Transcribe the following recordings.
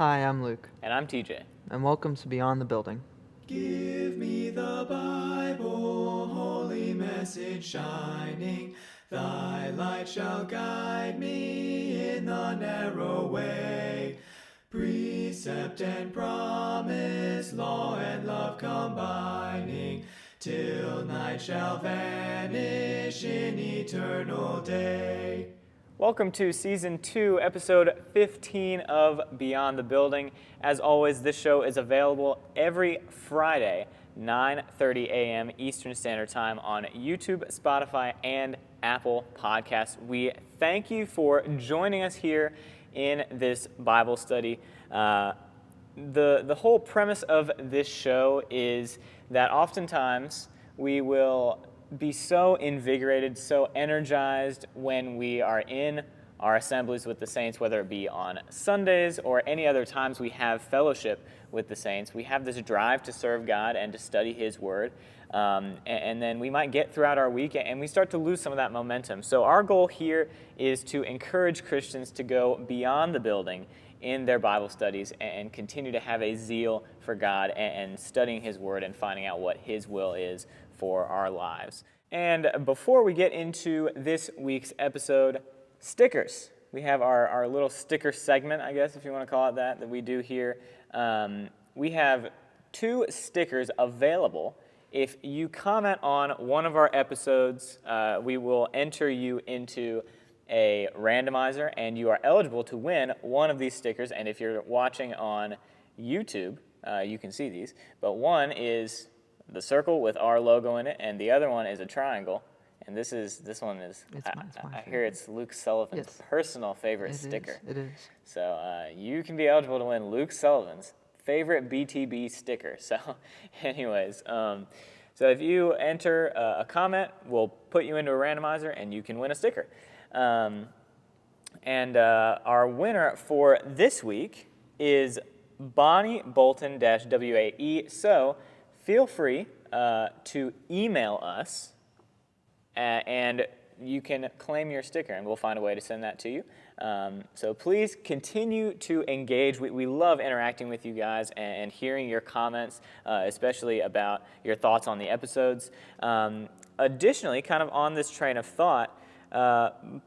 Hi, I'm Luke, And I'm TJ. and welcome to Beyond the Building. Give me the Bible, holy message shining. Thy light shall guide me in the narrow way. Precept and promise, law and love combining, till night shall vanish in eternal day. Welcome to Season 2, Episode 15 of Beyond the Building. As always, this show is available every Friday, 9:30 a.m. Eastern Standard Time on YouTube, Spotify, and Apple Podcasts. We thank you for joining us here in this Bible study. The whole premise of this show is that oftentimes we will be so invigorated, so energized when we are in our assemblies with the saints, whether it be on Sundays or any other times we have fellowship with the saints. We have this drive to serve God and to study His Word. And then we might get throughout our week and we start to lose some of that momentum. So our goal here is to encourage Christians to go beyond the building in their Bible studies and continue to have a zeal for God and studying His Word and finding out what His will is for our lives. And before we get into this week's episode, stickers. We have our little sticker segment, I guess, if you want to call it that we do here. We have 2 stickers available. If you comment on one of our episodes, we will enter you into a randomizer, and you are eligible to win one of these stickers. And if you're watching on YouTube, you can see these. But one is the circle with our logo in it, and the other one is a triangle. And this one is, I hear it's Luke Sullivan's personal favorite sticker. It is. So you can be eligible to win Luke Sullivan's favorite BTB sticker. So anyways, so if you enter a comment, we'll put you into a randomizer, and you can win a sticker. And our winner for this week is Bonnie Bolton-WAE. So feel free to email us, and you can claim your sticker, and we'll find a way to send that to you. So please continue to engage. We love interacting with you guys and hearing your comments, especially about your thoughts on the episodes. Additionally, kind of on this train of thought,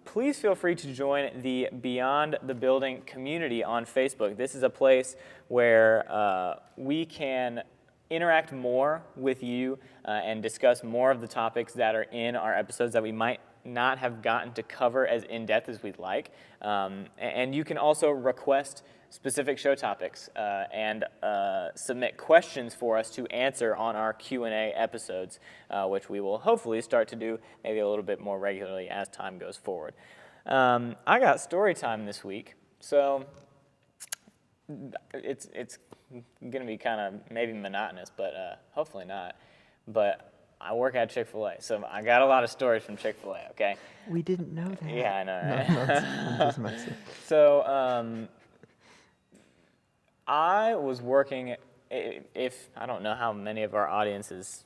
please feel free to join the Beyond the Building community on Facebook. This is a place where we can interact more with you and discuss more of the topics that are in our episodes that we might not have gotten to cover as in-depth as we'd like. And you can also request specific show topics and submit questions for us to answer on our Q&A episodes, which we will hopefully start to do maybe a little bit more regularly as time goes forward. I got story time this week, so it's going to be kind of maybe monotonous, but hopefully not. But I work at Chick-fil-A, so I got a lot of stories from Chick-fil-A, okay? We didn't know that. Yeah, I know, right? No, just messing. So I was working, I don't know how many of our audience is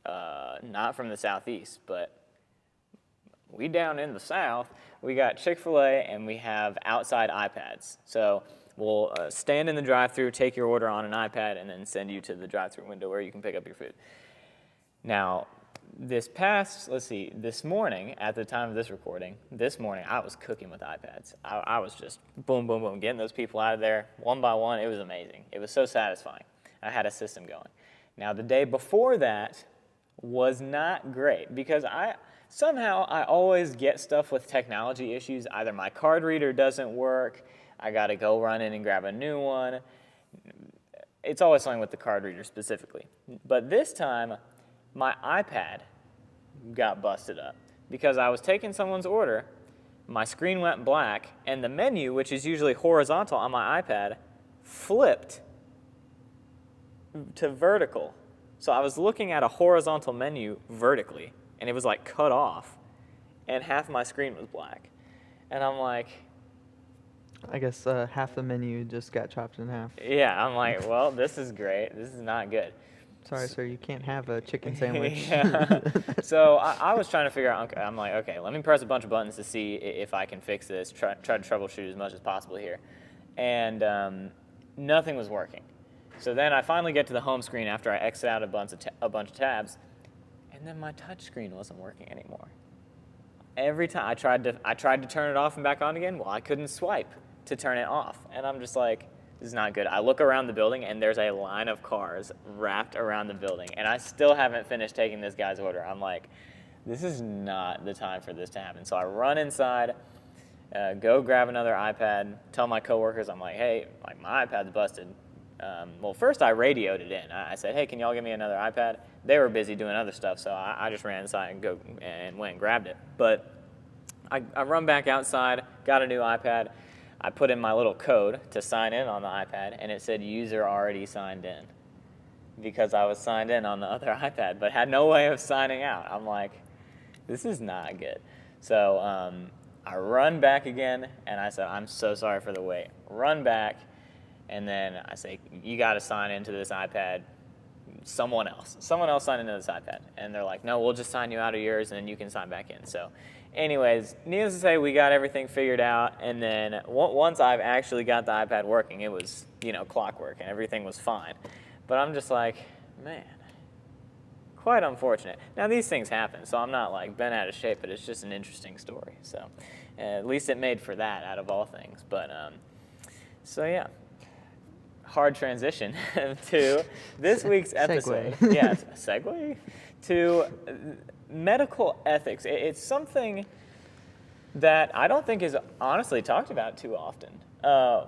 not from the Southeast, but we down in the South, we got Chick-fil-A and we have outside iPads. So we'll stand in the drive-thru, take your order on an iPad, and then send you to the drive-thru window where you can pick up your food. Now, this morning, at the time of this recording, I was cooking with iPads. I was just boom, boom, boom, getting those people out of there one by one. It was amazing. It was so satisfying. I had a system going. Now, the day before that was not great because I always get stuff with technology issues. Either my card reader doesn't work, I got to go run in and grab a new one. It's always something with the card reader specifically. But this time, my iPad got busted up because I was taking someone's order, my screen went black, and the menu, which is usually horizontal on my iPad, flipped to vertical. So I was looking at a horizontal menu vertically, and it was like cut off, and half my screen was black. And I'm like, I guess half the menu just got chopped in half. yeah, I'm like, well, this is great. This is not good. Sorry, sir, you can't have a chicken sandwich. Yeah. So I was trying to figure out, okay, I'm like, okay, let me press a bunch of buttons to see if I can fix this, try to troubleshoot as much as possible here. And nothing was working. So then I finally get to the home screen after I exit out a bunch of tabs, and then my touch screen wasn't working anymore. Every time I tried to turn it off and back on again, well, I couldn't swipe to turn it off. And I'm just like, this is not good. I look around the building, and there's a line of cars wrapped around the building, and I still haven't finished taking this guy's order. I'm like, this is not the time for this to happen. So I run inside, go grab another iPad, tell my coworkers, I'm like, hey, like my iPad's busted. Well, first I radioed it in. I said, hey, can y'all give me another iPad? They were busy doing other stuff, so I just ran inside and went and grabbed it. But I run back outside, got a new iPad. I put in my little code to sign in on the iPad, and it said user already signed in because I was signed in on the other iPad, but had no way of signing out. I'm like, this is not good. So I run back again, and I said, I'm so sorry for the wait. Run back, and then I say, you got to sign into this iPad. Someone else sign into this iPad. And they're like, no, we'll just sign you out of yours, and then you can sign back in. So anyways, needless to say, we got everything figured out, and then once I've actually got the iPad working, it was, clockwork, and everything was fine. But I'm just like, man, quite unfortunate. Now, these things happen, so I'm not, like, bent out of shape, but it's just an interesting story. So at least it made for that out of all things. But, so yeah. Hard transition to this week's episode. Segue. Yeah, segue to medical ethics. It's something that I don't think is honestly talked about too often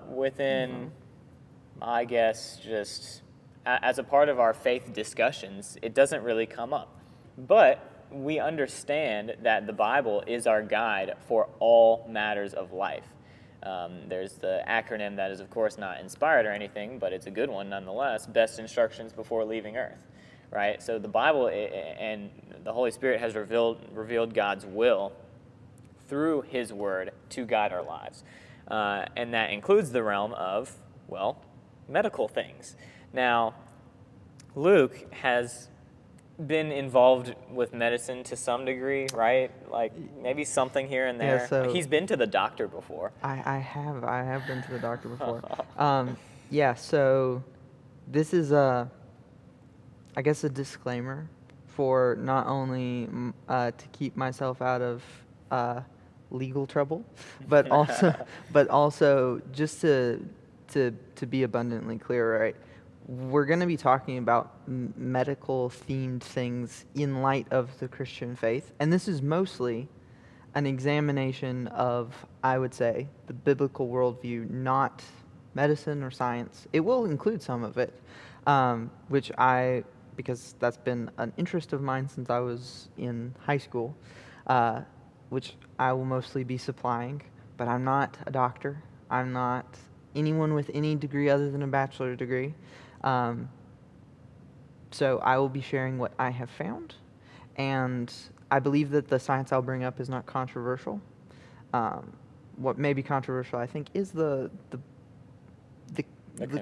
within, I guess, just as a part of our faith discussions. It doesn't really come up. But we understand that the Bible is our guide for all matters of life. There's the acronym that is, of course, not inspired or anything, but it's a good one nonetheless, best instructions before leaving earth, right? So the Bible and the Holy Spirit has revealed God's will through his word to guide our lives. And that includes the realm of, well, medical things. Now, Luke has been involved with medicine to some degree, right? Like maybe something here and there. Yeah, so he's been to the doctor before. I have been to the doctor before. Yeah, so this is I guess a disclaimer for not only to keep myself out of legal trouble, but also just to be abundantly clear, right? We're going to be talking about medical-themed things in light of the Christian faith, and this is mostly an examination of, I would say, the biblical worldview, not medicine or science. It will include some of it, because that's been an interest of mine since I was in high school, which I will mostly be supplying, but I'm not a doctor. I'm not anyone with any degree other than a bachelor's degree. So I will be sharing what I have found, and I believe that the science I'll bring up is not controversial. What may be controversial, I think, is the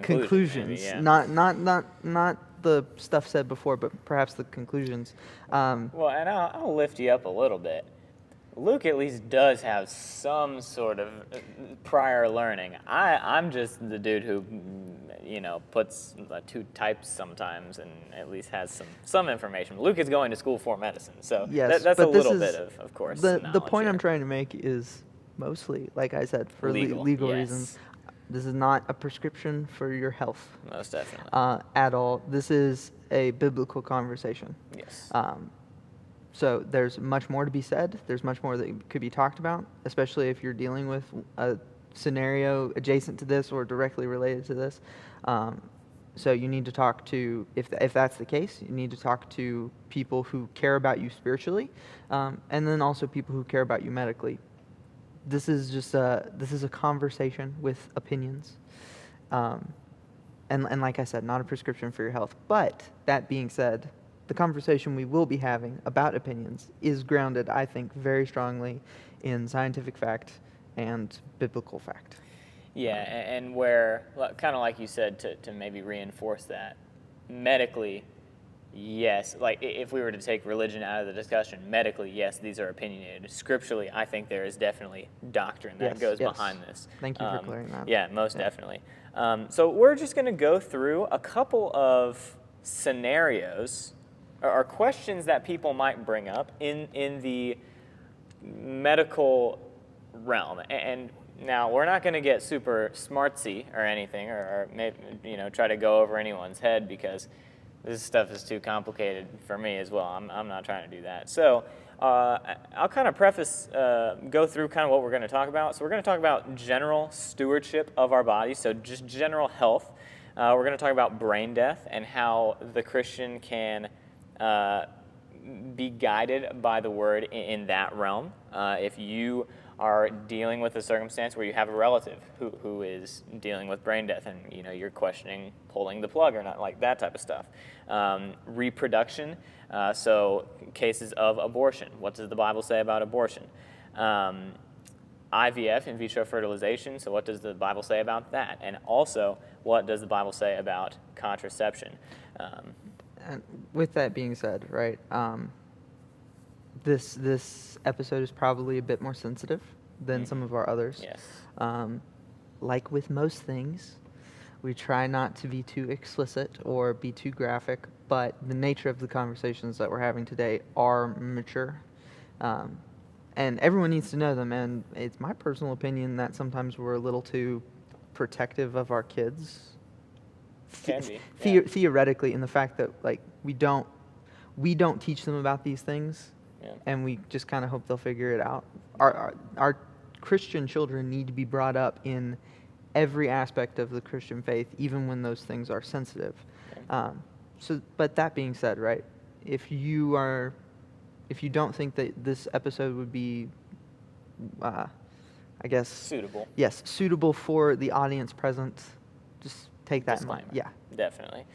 conclusions, maybe, yeah. not the stuff said before, but perhaps the conclusions. Well, and I'll lift you up a little bit. Luke at least does have some sort of prior learning. I'm just the dude who, puts two types sometimes and at least has some information. Luke is going to school for medicine, so Yes, that's a but this little is- bit of course. The knowledge point here. I'm trying to make is mostly, like I said, for legal yes. reasons. This is not a prescription for your health Most definitely. at all. This is a biblical conversation. Yes. So there's much more to be said. There's much more that could be talked about, especially if you're dealing with a scenario adjacent to this or directly related to this. So you need to talk to, if that's the case, you need to talk to people who care about you spiritually, and then also people who care about you medically. This is just a conversation with opinions, and like I said, not a prescription for your health. But that being said, the conversation we will be having about opinions is grounded, I think, very strongly in scientific fact and biblical fact. Yeah, and where, kind of like you said, to maybe reinforce that, medically, yes. Like if we were to take religion out of the discussion, medically, yes, these are opinionated. Scripturally, I think there is definitely doctrine that Yes, goes yes. behind this. Thank you for clearing that. Yeah, most definitely. So we're just going to go through a couple of scenarios or questions that people might bring up in the medical realm. And now we're not going to get super smartsy or anything, or maybe, try to go over anyone's head, because this stuff is too complicated for me as well. I'm not trying to do that. So I'll kind of go through kind of what we're going to talk about. So we're going to talk about general stewardship of our bodies, so just general health. We're going to talk about brain death and how the Christian can be guided by the word in that realm. If you are dealing with a circumstance where you have a relative who is dealing with brain death, and you're questioning pulling the plug or not, like that type of stuff. Reproduction, so cases of abortion. What does the Bible say about abortion? IVF, in vitro fertilization, so what does the Bible say about that? And also, what does the Bible say about contraception? And with that being said, right, this episode is probably a bit more sensitive than some of our others. Yes. Like with most things, we try not to be too explicit or be too graphic, but the nature of the conversations that we're having today are mature. And everyone needs to know them, and it's my personal opinion that sometimes we're a little too protective of our kids. Can be. Yeah. Theoretically, in the fact that we don't teach them about these things, and we just kind of hope they'll figure it out. Our Christian children need to be brought up in every aspect of the Christian faith, even when those things are sensitive. But that being said, right, if you don't think that this episode would be, I guess, suitable. Yes, suitable for the audience present, just take that in mind. Yeah, definitely.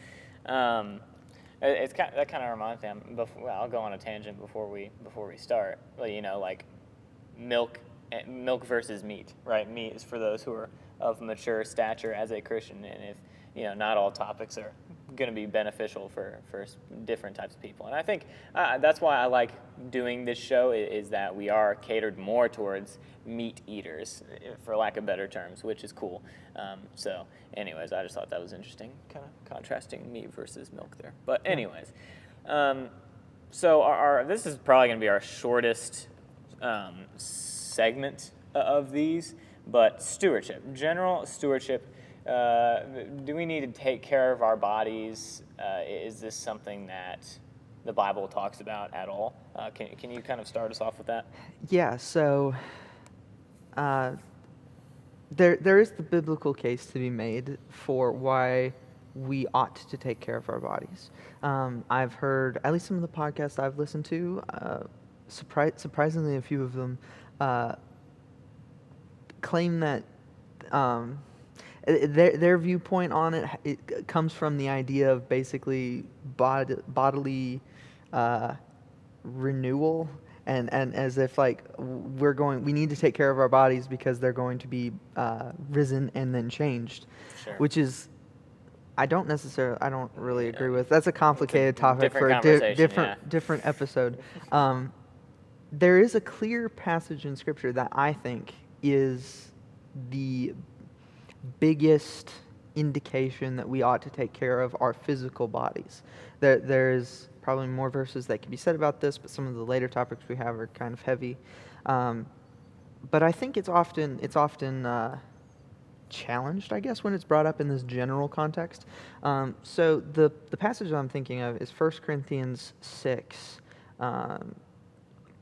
That kind of reminds me. I'll go on a tangent before we start. Like milk versus meat, right? Meat is for those who are of mature stature as a Christian, and if not all topics are going to be beneficial for different types of people. And I think that's why I like doing this show, is that we are catered more towards meat eaters, for lack of better terms, which is cool. So anyways, I just thought that was interesting, kind of contrasting meat versus milk there. But anyways, so this is probably going to be our shortest segment of these, but stewardship, general stewardship. Do we need to take care of our bodies? Is this something that the Bible talks about at all? Can you kind of start us off with that? Yeah, so there is the biblical case to be made for why we ought to take care of our bodies. I've heard, at least some of the podcasts I've listened to, surprisingly a few of them claim that their viewpoint on it comes from the idea of basically bodily renewal, and as if we need to take care of our bodies because they're going to be risen and then changed. Sure. Which is I don't really agree with. That's a complicated topic for a different episode. There is a clear passage in Scripture that I think is the biggest indication that we ought to take care of our physical bodies. There's probably more verses that can be said about this, but some of the later topics we have are kind of heavy. But I think it's often challenged, I guess, when it's brought up in this general context. So the passage I'm thinking of is 1 Corinthians 6.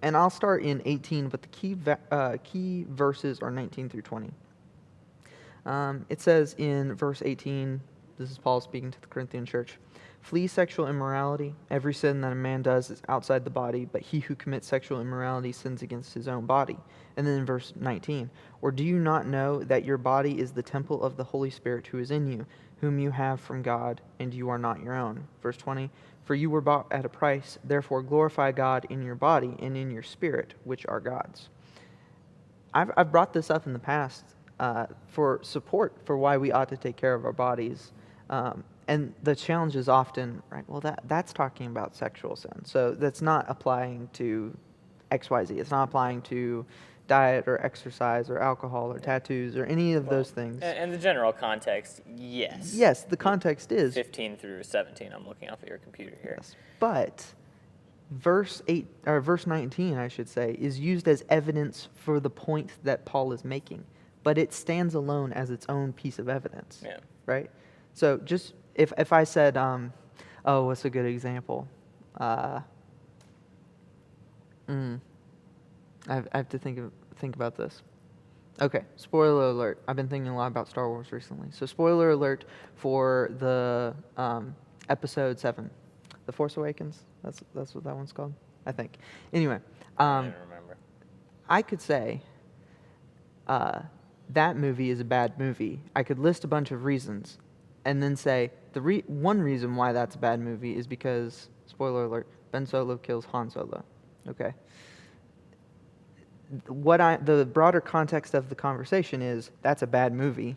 And I'll start in 18, but the key verses are 19 through 20. It says in verse 18, this is Paul speaking to the Corinthian church, "Flee sexual immorality. Every sin that a man does is outside the body, but he who commits sexual immorality sins against his own body." And then in verse 19, "Or do you not know that your body is the temple of the Holy Spirit who is in you, whom you have from God, and you are not your own?" Verse 20, "For you were bought at a price, therefore glorify God in your body and in your spirit, which are God's." I've brought this up in the past for support for why we ought to take care of our bodies. And the challenge is often, right, well, that's talking about sexual sin. So that's not applying to XYZ. It's not applying to diet or exercise or alcohol or tattoos or any of those things. And the general context, yes. Yes, the context is 15 through 17. I'm looking off of your computer here. yes, but verse 19, I should say, is used as evidence for the point that Paul is making, but it stands alone as its own piece of evidence. Yeah. Right? So just if I said, oh, what's a good example? I have to think about this. Okay, spoiler alert. I've been thinking a lot about Star Wars recently. So spoiler alert for the episode 7, The Force Awakens. That's what that one's called, I think. Anyway, I don't remember. I could say that movie is a bad movie. I could list a bunch of reasons, and then say one reason why that's a bad movie is because, spoiler alert, Ben Solo kills Han Solo. Okay. The broader context of the conversation is that's a bad movie,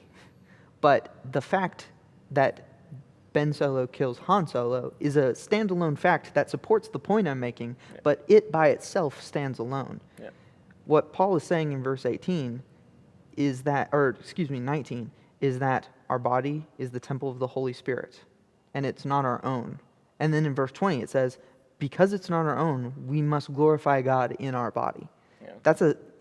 but the fact that Ben Solo kills Han Solo is a standalone fact that supports the point I'm making, but it by itself stands alone. Yeah. What Paul is saying in verse 19 is that our body is the temple of the Holy Spirit, and it's not our own. And then in verse 20 it says, because it's not our own, we must glorify God in our body. Yeah.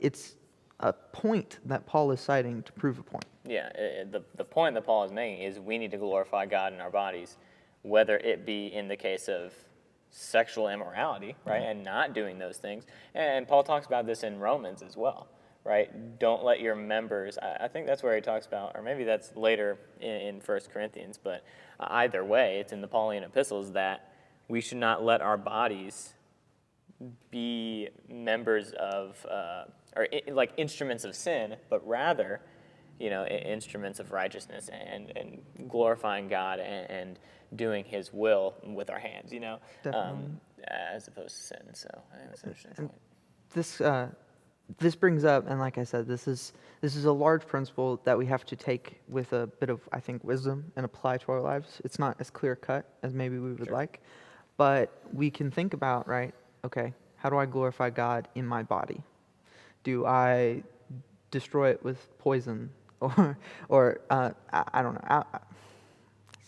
It's a point that Paul is citing to prove a point. Yeah, the point that Paul is making is we need to glorify God in our bodies, whether it be in the case of sexual immorality, right, and not doing those things. And Paul talks about this in Romans as well, right? Don't let your members, I think that's where he talks about, or maybe that's later in 1 Corinthians, but either way, it's in the Pauline epistles that we should not let our bodies be members of, like instruments of sin, but rather, instruments of righteousness and glorifying God and doing His will with our hands, as opposed to sin. So I think that's an interesting point. This brings up, and like I said, this is a large principle that we have to take with a bit of, I think, wisdom and apply to our lives. It's not as clear cut as maybe we would like, but we can think about, right? Okay, how do I glorify God in my body? Do I destroy it with poison, or I don't know?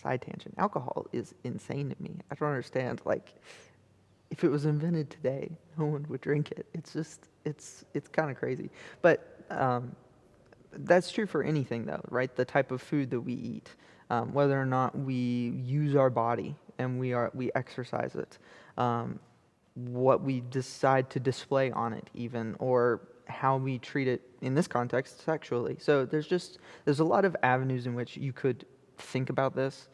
Side tangent. Alcohol is insane to me. I don't understand. Like, if it was invented today, no one would drink it. It's just, it's kind of crazy. But that's true for anything, though, right? The type of food that we eat, whether or not we use our body and we exercise it, what we decide to display on it, even, or how we treat it in this context sexually. So there's a lot of avenues in which you could think about this.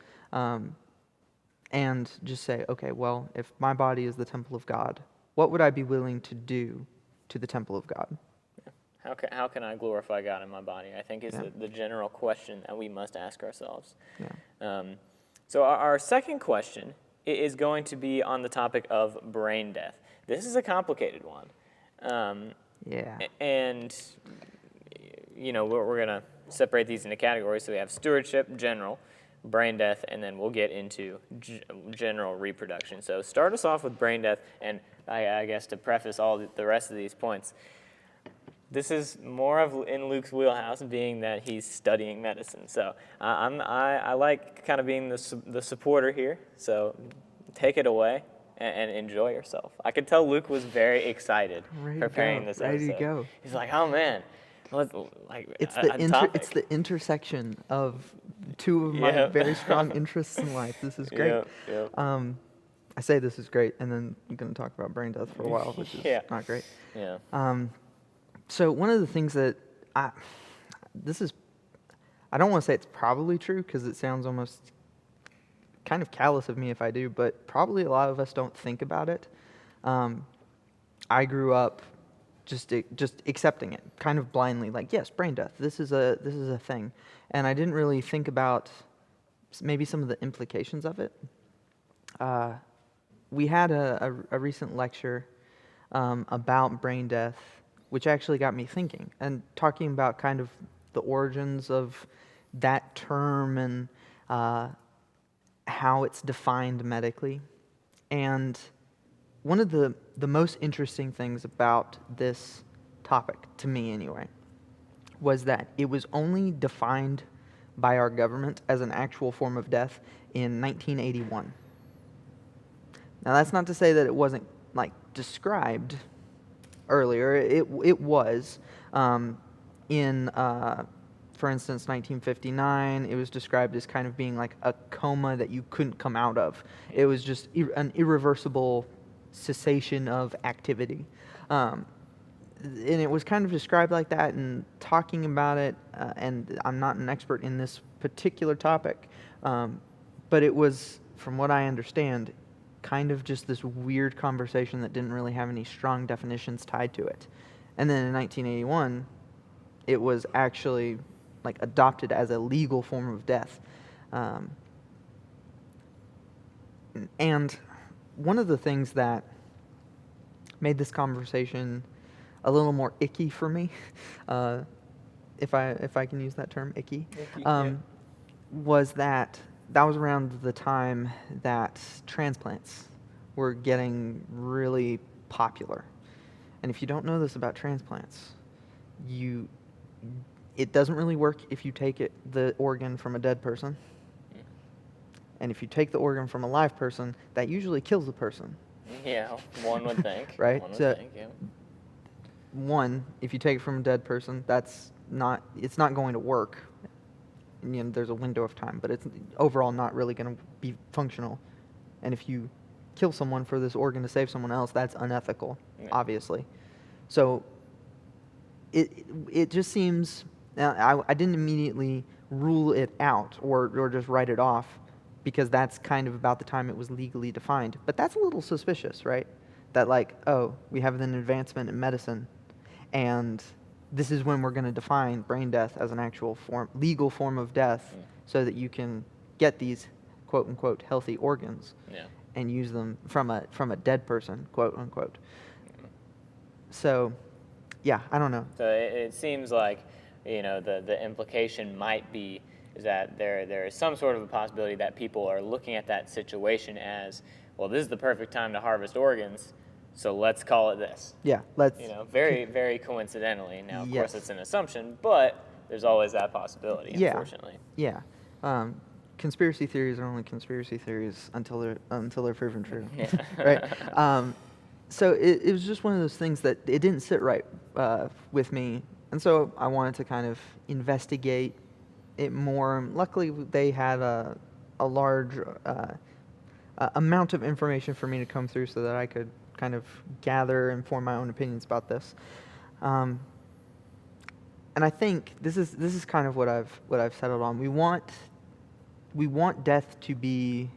And just say, okay, well, if my body is the temple of God, what would I be willing to do to the temple of God? Yeah. How can I glorify God in my body? I think is the general question that we must ask ourselves. Yeah. So our second question is going to be on the topic of brain death. This is a complicated one. And, we're going to separate these into categories. So we have stewardship, general, brain death, and then we'll get into general reproduction. So start us off with brain death, and I guess to preface all the rest of these points, this is more of in Luke's wheelhouse, being that he's studying medicine. So I like kind of being the supporter here. So take it away and enjoy yourself. I could tell Luke was very excited preparing this episode. Ready to go. He's like, oh man. It's the intersection of two of my very strong interests in life. This is great. I say this is great, and then I'm going to talk about brain death for a while, which is not great. So one of the things that I don't want to say it's probably true because it sounds almost kind of callous of me if I do, but probably a lot of us don't think about it. I grew up just accepting it, kind of blindly, like, yes, brain death. This is a thing, and I didn't really think about maybe some of the implications of it. We had a recent lecture about brain death, which actually got me thinking and talking about kind of the origins of that term and how it's defined medically. And one of the most interesting things about this topic, to me anyway, was that it was only defined by our government as an actual form of death in 1981. Now, that's not to say that it wasn't like described earlier. It was in, for instance, 1959. It was described as kind of being like a coma that you couldn't come out of. It was just an irreversible cessation of activity. And it was kind of described like that, and talking about it, and I'm not an expert in this particular topic, but it was, from what I understand, kind of just this weird conversation that didn't really have any strong definitions tied to it. And then in 1981, it was actually like adopted as a legal form of death. And one of the things that made this conversation a little more icky for me, if I can use that term, icky, was that was around the time that transplants were getting really popular. And if you don't know this about transplants, it doesn't really work if you take the organ from a dead person. And if you take the organ from a live person, that usually kills the person. Yeah, one would think. Right? One So, would think, yeah. one, if you take it from a dead person, it's not going to work. You know, there's a window of time, but it's overall not really going to be functional. And if you kill someone for this organ to save someone else, that's unethical, obviously. So it just seems, I didn't immediately rule it out or just write it off, because that's kind of about the time it was legally defined. But that's a little suspicious, right? That like, oh, we have an advancement in medicine, and this is when we're going to define brain death as an actual legal form of death, so that you can get these quote unquote healthy organs and use them from a dead person, quote unquote. So, yeah, I don't know. So it seems like, the implication might be is that there is some sort of a possibility that people are looking at that situation as, well, this is the perfect time to harvest organs, so let's call it this. Yeah, let's. Very, very coincidentally. Now, of course, Yes. it's an assumption, but there's always that possibility, unfortunately. Yeah. Conspiracy theories are only conspiracy theories until they're proven true. Yeah. Right? So it was just one of those things that it didn't sit right with me, and so I wanted to kind of investigate it more. Luckily, they had a large amount of information for me to come through, so that I could kind of gather and form my own opinions about this. And I think this is kind of what I've settled on. We want death to be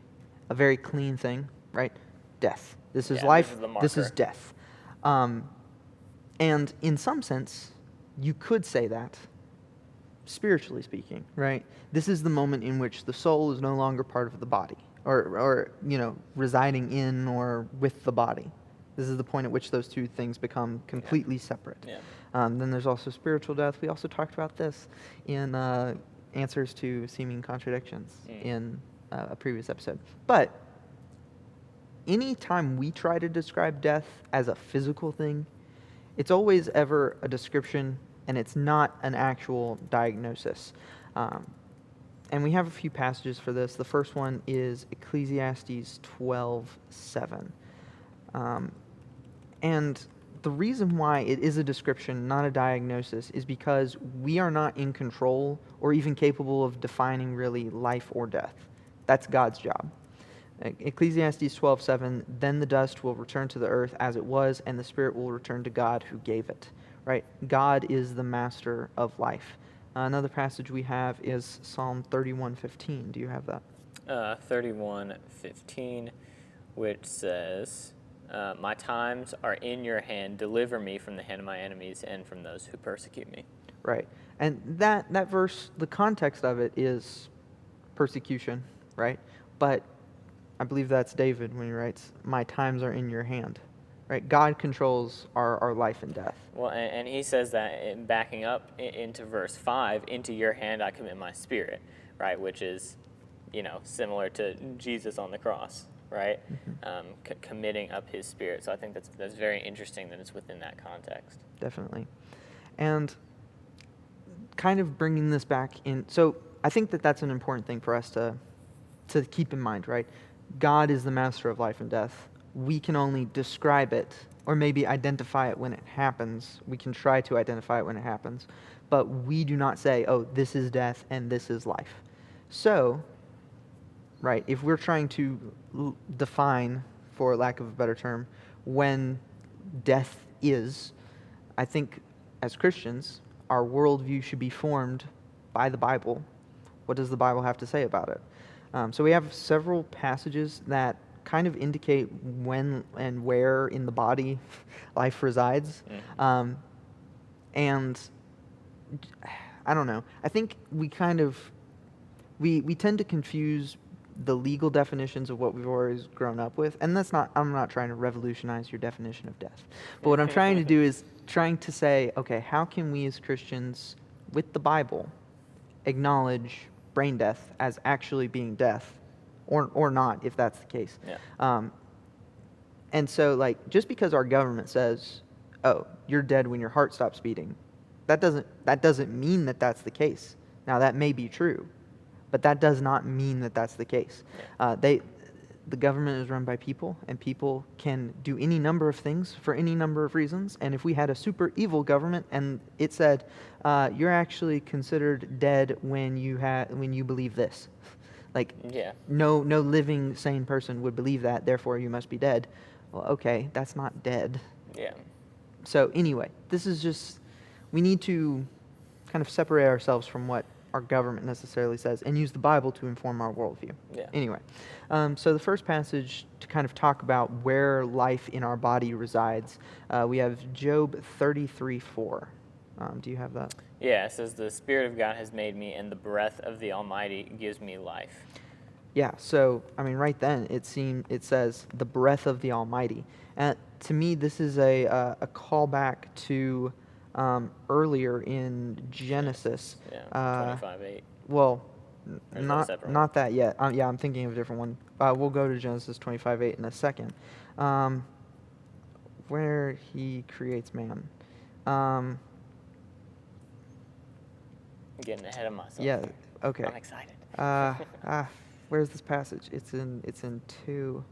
a very clean thing, right? Death. This is life. This is the marker. This is death. And in some sense, you could say that, spiritually speaking, right? This is the moment in which the soul is no longer part of the body, or residing in or with the body. This is the point at which those two things become completely separate. Yeah. Then there's also spiritual death. We also talked about this in Answers to Seeming Contradictions in a previous episode. But anytime we try to describe death as a physical thing, it's always ever a description, and it's not an actual diagnosis. And we have a few passages for this. The first one is Ecclesiastes 12:7. And the reason why it is a description, not a diagnosis, is because we are not in control or even capable of defining really life or death. That's God's job. Ecclesiastes 12:7, then the dust will return to the earth as it was, and the spirit will return to God who gave it. Right? God is the master of life. Another passage we have is Psalm 31:15. Do you have that? 31:15, which says, my times are in your hand. Deliver me from the hand of my enemies and from those who persecute me. Right. And that verse, the context of it is persecution, right? But I believe that's David when he writes, my times are in your hand. Right? God controls our life and death. Well, and he says that in backing up into verse 5, into your hand I commit my spirit, right? Which is similar to Jesus on the cross, right? Committing up his spirit. So I think that's very interesting that it's within that context. Definitely. And kind of bringing this back in, so I think that that's an important thing for us to keep in mind, right? God is the master of life and death. We can only describe it, or maybe identify it when it happens. We can try to identify it when it happens, but we do not say, oh, this is death and this is life. So, right, if we're trying to define, for lack of a better term, when death is, I think as Christians, our worldview should be formed by the Bible. What does the Bible have to say about it? So we have several passages that kind of indicate when and where in the body life resides. And I don't know. I think we tend to confuse the legal definitions of what we've always grown up with. And I'm not trying to revolutionize your definition of death. But what I'm trying to do is trying to say, okay, how can we as Christians, with the Bible, acknowledge brain death as actually being death, or not, if that's the case. Yeah. And so, just because our government says, oh, you're dead when your heart stops beating, that doesn't mean that that's the case. Now, that may be true, but that does not mean that that's the case. Yeah. The government is run by people, and people can do any number of things for any number of reasons. And if we had a super evil government and it said, you're actually considered dead when you believe this, no living sane person would believe that, therefore you must be dead. Well, okay, that's not dead. Yeah. So anyway, this is just, we need to kind of separate ourselves from what our government necessarily says and use the Bible to inform our worldview. Yeah. Anyway, so the first passage to kind of talk about where life in our body resides, we have Job 33:4. Do you have that? Yeah, it says, the Spirit of God has made me, and the breath of the Almighty gives me life. Yeah, so, right then, it says, the breath of the Almighty. And to me, this is a callback to earlier in Genesis. Yeah, 25:8. Well, Or is that a separate one? not that yet. I'm thinking of a different one. We'll go to Genesis 25:8 in a second, where he creates man. I'm getting ahead of myself. Yeah. Okay. I'm excited. Where's this passage? It's in 2.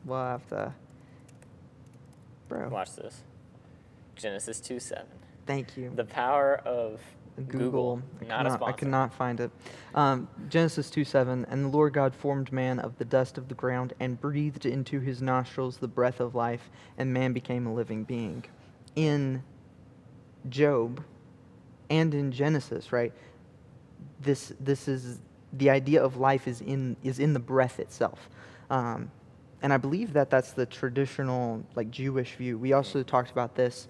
We'll have to. Bro. Watch this. Genesis 2:7. Thank you. The power of Google. Not a sponsor. I could not find it. Genesis 2:7, and the Lord God formed man of the dust of the ground and breathed into his nostrils the breath of life, and man became a living being. In Job and in Genesis, right? This is the idea of life is in the breath itself. And I believe that that's the traditional Jewish view. We also talked about this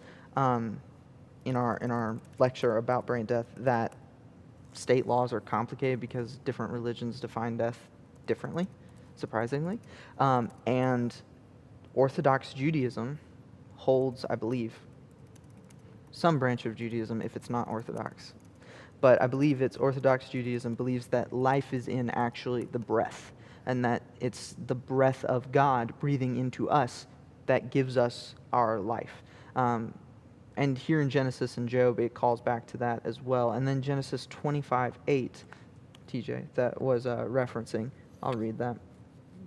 in our lecture about brain death, that state laws are complicated because different religions define death differently, surprisingly. And Orthodox Judaism holds, I believe, some branch of Judaism if it's not Orthodox. But I believe it's Orthodox Judaism believes that life is in actually the breath, and that it's the breath of God breathing into us that gives us our life. And here in Genesis and Job, it calls back to that as well. And then Genesis 25:8, TJ, that was referencing. I'll read that.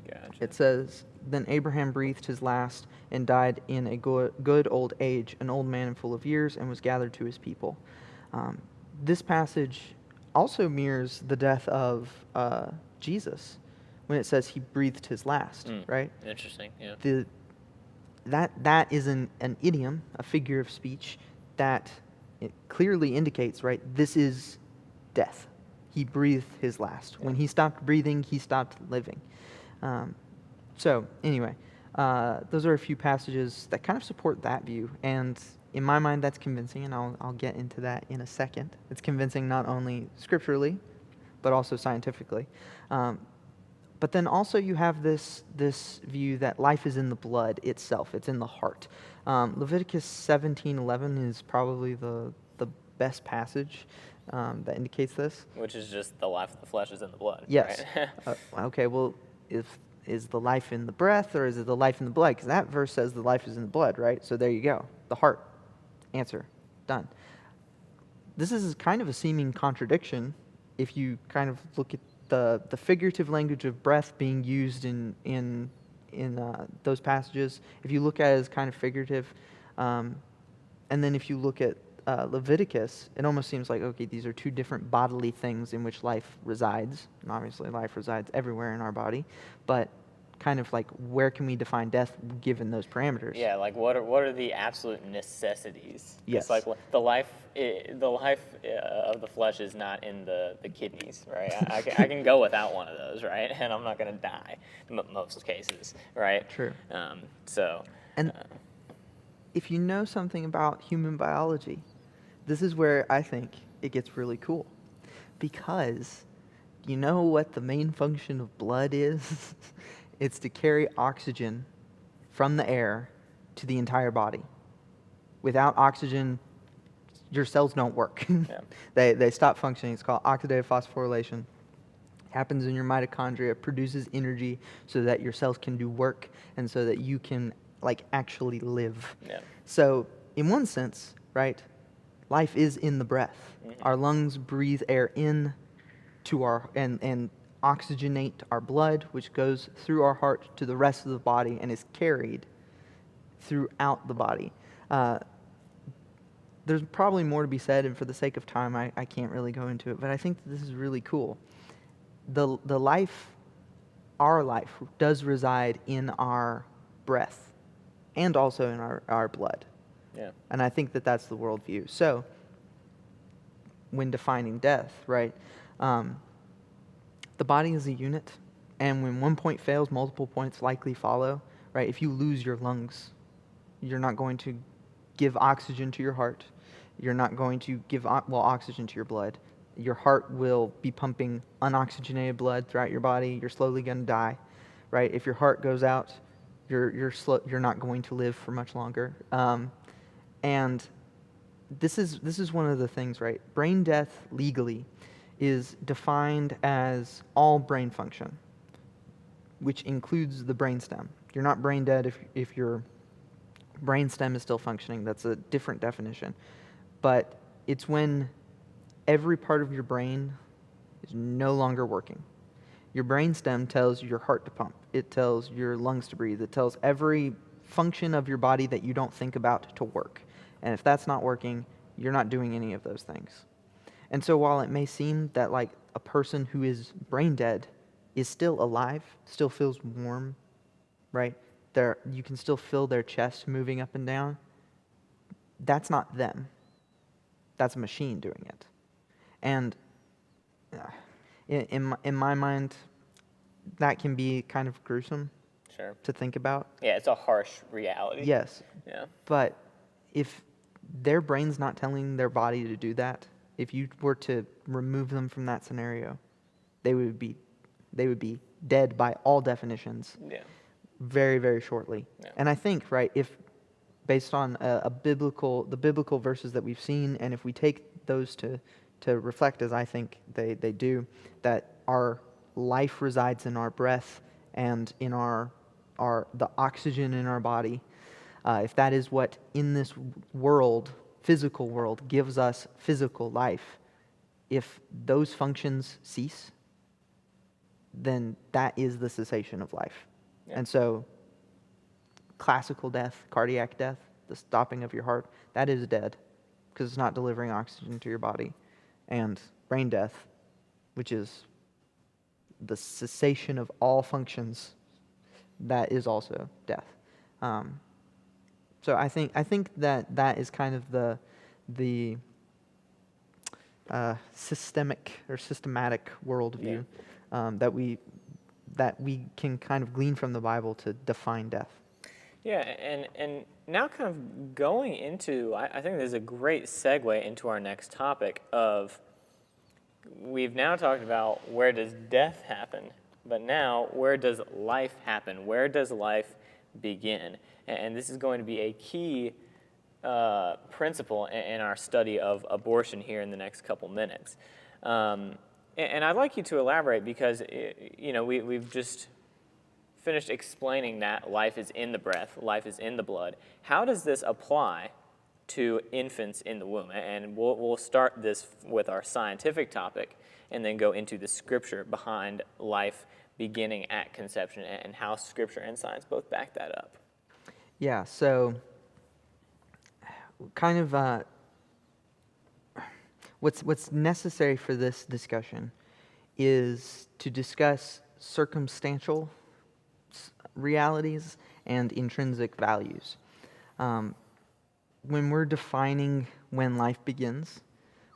Gotcha. It says, then Abraham breathed his last and died in a good old age, an old man and full of years, and was gathered to his people. This passage also mirrors the death of Jesus when it says he breathed his last, right? Interesting, yeah. That is an idiom, a figure of speech, that it clearly indicates, right, this is death. He breathed his last. When he stopped breathing, he stopped living. So anyway, those are a few passages that kind of support that view, and in my mind that's convincing, and I'll get into that in a second. It's convincing not only scripturally, but also scientifically. But then also you have this view that life is in the blood itself. It's in the heart. Leviticus 17:11 is probably the best passage that indicates this. Which is just the life of the flesh is in the blood. Yes. Right? Okay, well, is the life in the breath or is it the life in the blood? Because that verse says the life is in the blood, right? So there you go. The heart. Answer. Done. This is kind of a seeming contradiction if you kind of look at the figurative language of breath being used in those passages. If you look at it as kind of figurative, and then if you look at Leviticus, it almost seems like, okay, these are two different bodily things in which life resides. And obviously life resides everywhere in our body, but kind of like where can we define death given those parameters? Yeah, like what are the absolute necessities? Yes. It's like the life of the flesh is not in the kidneys, right? I can go without one of those, right? And I'm not going to die in most cases, right? True. So. And if you know something about human biology, this is where I think it gets really cool. Because you know what the main function of blood is? It's to carry oxygen from the air to the entire body. Without oxygen, your cells don't work. Yeah. They stop functioning. It's called oxidative phosphorylation. Happens in your mitochondria, produces energy so that your cells can do work and so that you can like actually live. Yeah. So in one sense, right, life is in the breath. Mm-hmm. Our lungs breathe air in to our and oxygenate our blood, which goes through our heart to the rest of the body and is carried throughout the body. There's probably more to be said, and for the sake of time, I can't really go into it, but I think that this is really cool. The life, our life, does reside in our breath and also in our blood. Yeah. And I think that that's the worldview. So, when defining death, right, the body is a unit, and when one point fails, multiple points likely follow, right? If you lose your lungs, you're not going to give oxygen to your heart. You're not going to give oxygen to your blood. Your heart will be pumping unoxygenated blood throughout your body. You're slowly going to die, right? If your heart goes out, you're not going to live for much longer. And this is one of the things, right? Brain death legally is defined as all brain function, which includes the brainstem. You're not brain dead if your brainstem is still functioning. That's a different definition. But it's when every part of your brain is no longer working. Your brainstem tells your heart to pump. It tells your lungs to breathe. It tells every function of your body that you don't think about to work. And if that's not working, you're not doing any of those things. And so while it may seem that like a person who is brain dead is still alive, still feels warm, right? You can still feel their chest moving up and down. That's not them. That's a machine doing it. And in my mind, that can be kind of gruesome to think about. Yeah, it's a harsh reality. Yes. Yeah. But if their brain's not telling their body to do that, if you were to remove them from that scenario, they would be dead by all definitions. Yeah. Very, very shortly. Yeah. And I think, right, if based on the biblical verses that we've seen, and if we take those to reflect as I think they do, that our life resides in our breath and in the oxygen in our body, if that is what in this world, physical world, gives us physical life, if those functions cease, then that is the cessation of life. Yeah. And so classical death, cardiac death, the stopping of your heart, that is dead because it's not delivering oxygen to your body. And brain death, which is the cessation of all functions, that is also death. So I think that is kind of the systematic worldview that we can kind of glean from the Bible to define death. Yeah, and now kind of going into, I think there's a great segue into our next topic of, we've now talked about where does death happen, but now where does life happen? Where does life begin? And this is going to be a key principle in our study of abortion here in the next couple minutes. And I'd like you to elaborate because, we've just finished explaining that life is in the breath, life is in the blood. How does this apply to infants in the womb? And we'll start this with our scientific topic and then go into the scripture behind life beginning at conception and how scripture and science both back that up. Yeah, so kind of what's necessary for this discussion is to discuss circumstantial realities and intrinsic values. When we're defining when life begins,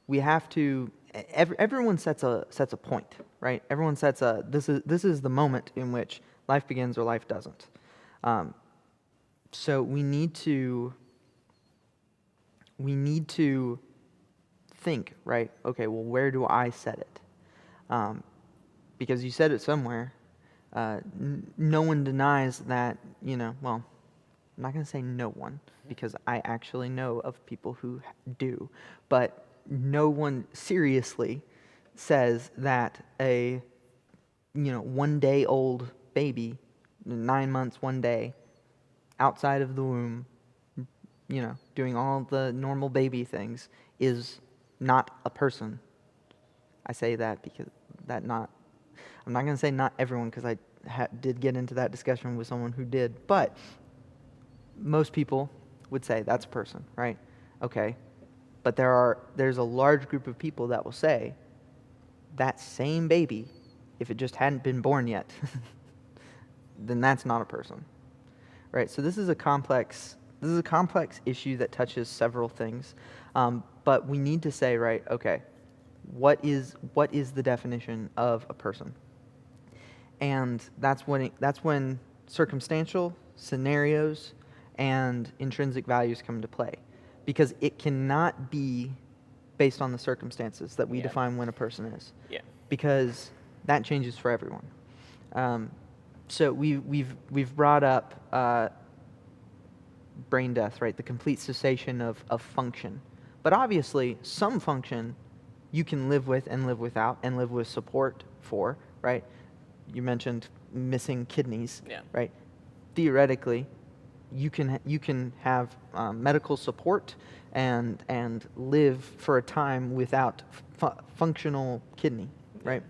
we have to. Everyone sets a point, right? Everyone sets this is the moment in which life begins or life doesn't. So we need to think, right? Okay, well, where do I set it? Because you said it somewhere. No one denies that, well, I'm not going to say no one, because I actually know of people who do, but no one seriously says that a 1 day old baby, 9 months, 1 day, outside of the womb, doing all the normal baby things, is not a person. I say that because I'm not going to say not everyone, because I did get into that discussion with someone who did, but most people would say that's a person, right? Okay, but there's a large group of people that will say that same baby, if it just hadn't been born yet, then that's not a person, right? So this is a complex issue that touches several things, but we need to say, right? Okay, what is the definition of a person? And that's when circumstantial scenarios and intrinsic values come into play, because it cannot be based on the circumstances that we define when a person is. Yeah. Because that changes for everyone. So we've brought up brain death, right? The complete cessation of function. But obviously, some function you can live with and live without and live with support for, right? You mentioned missing kidneys, right? Theoretically, you can have medical support and live for a time without functional kidney, right?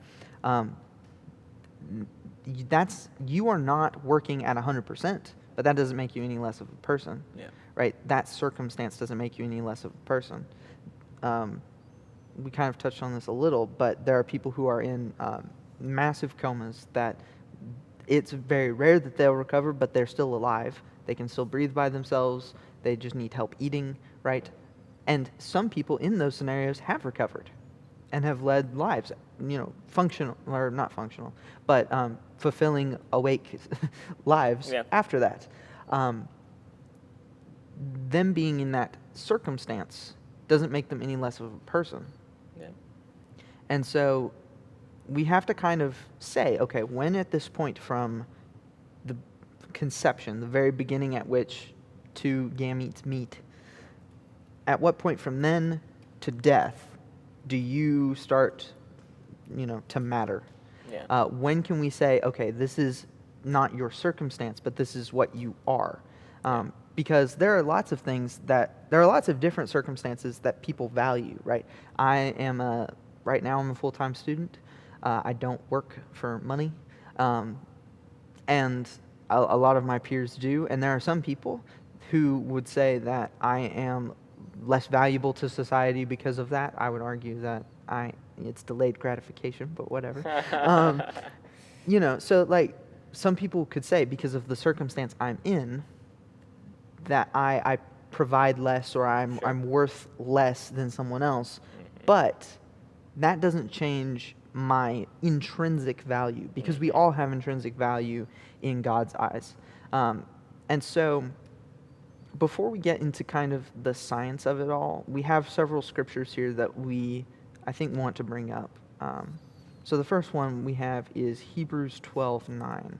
You are not working at 100%, but that doesn't make you any less of a person, right? That circumstance doesn't make you any less of a person. We kind of touched on this a little, but there are people who are in massive comas that it's very rare that they'll recover, but they're still alive. They can still breathe by themselves. They just need help eating, right? And some people in those scenarios have recovered and have led lives, functional, or not functional, but fulfilling, awake lives after that. Them being in that circumstance doesn't make them any less of a person. Yeah. And so we have to kind of say, okay, when at this point from the conception, the very beginning at which two gametes meet, at what point from then to death do you start, to matter? Yeah. When can we say, okay, this is not your circumstance, but this is what you are? Because there are lots of different circumstances that people value, right? Right now I'm a full-time student. I don't work for money, and a lot of my peers do. And there are some people who would say that I am less valuable to society because of that. I would argue that it's delayed gratification, but whatever. So like some people could say because of the circumstance I'm in, that I provide less or I'm worth less than someone else, but that doesn't change my intrinsic value, because we all have intrinsic value in God's eyes. And so before we get into kind of the science of it all, we have several scriptures here that I think want to bring up. So the first one we have is Hebrews 12:9.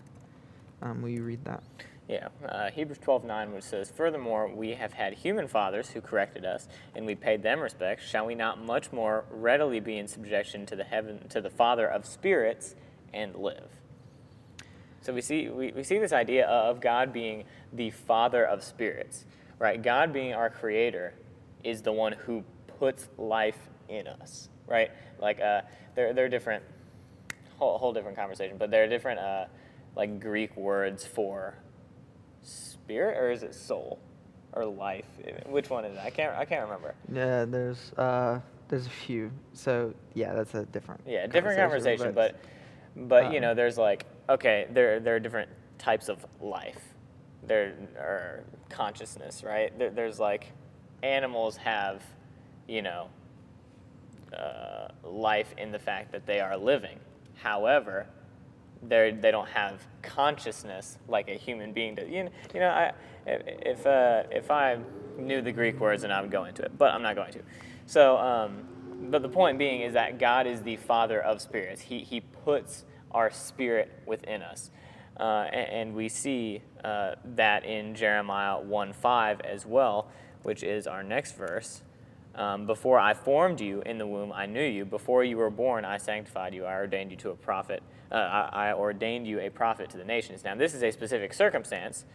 Will you read that? Yeah, Hebrews 12:9, which says, "Furthermore, we have had human fathers who corrected us, and we paid them respect. Shall we not much more readily be in subjection to the Father of spirits, and live?" So we see this idea of God being the Father of spirits, right? God being our Creator is the one who puts life in us, right? Like there are different, whole different conversation, but there are different like Greek words for spirit, or is it soul, or life? Which one is it? I can't remember. Yeah, there's a few. So yeah, that's a different. Yeah, different conversation, but you know, there's like, okay, there are different types of life. There are consciousness, right? There's like, animals have, you know, life in the fact that they are living. However, they don't have consciousness like a human being does. If I knew the Greek words, then I would go into it, but I'm not going to. So, but the point being is that God is the Father of spirits. He puts our spirit within us, and we see that in Jeremiah 1:5 as well, which is our next verse. Before I formed you in the womb, I knew you. Before you were born, I sanctified you. I ordained you to a prophet. I ordained you a prophet to the nations. Now, this is a specific circumstance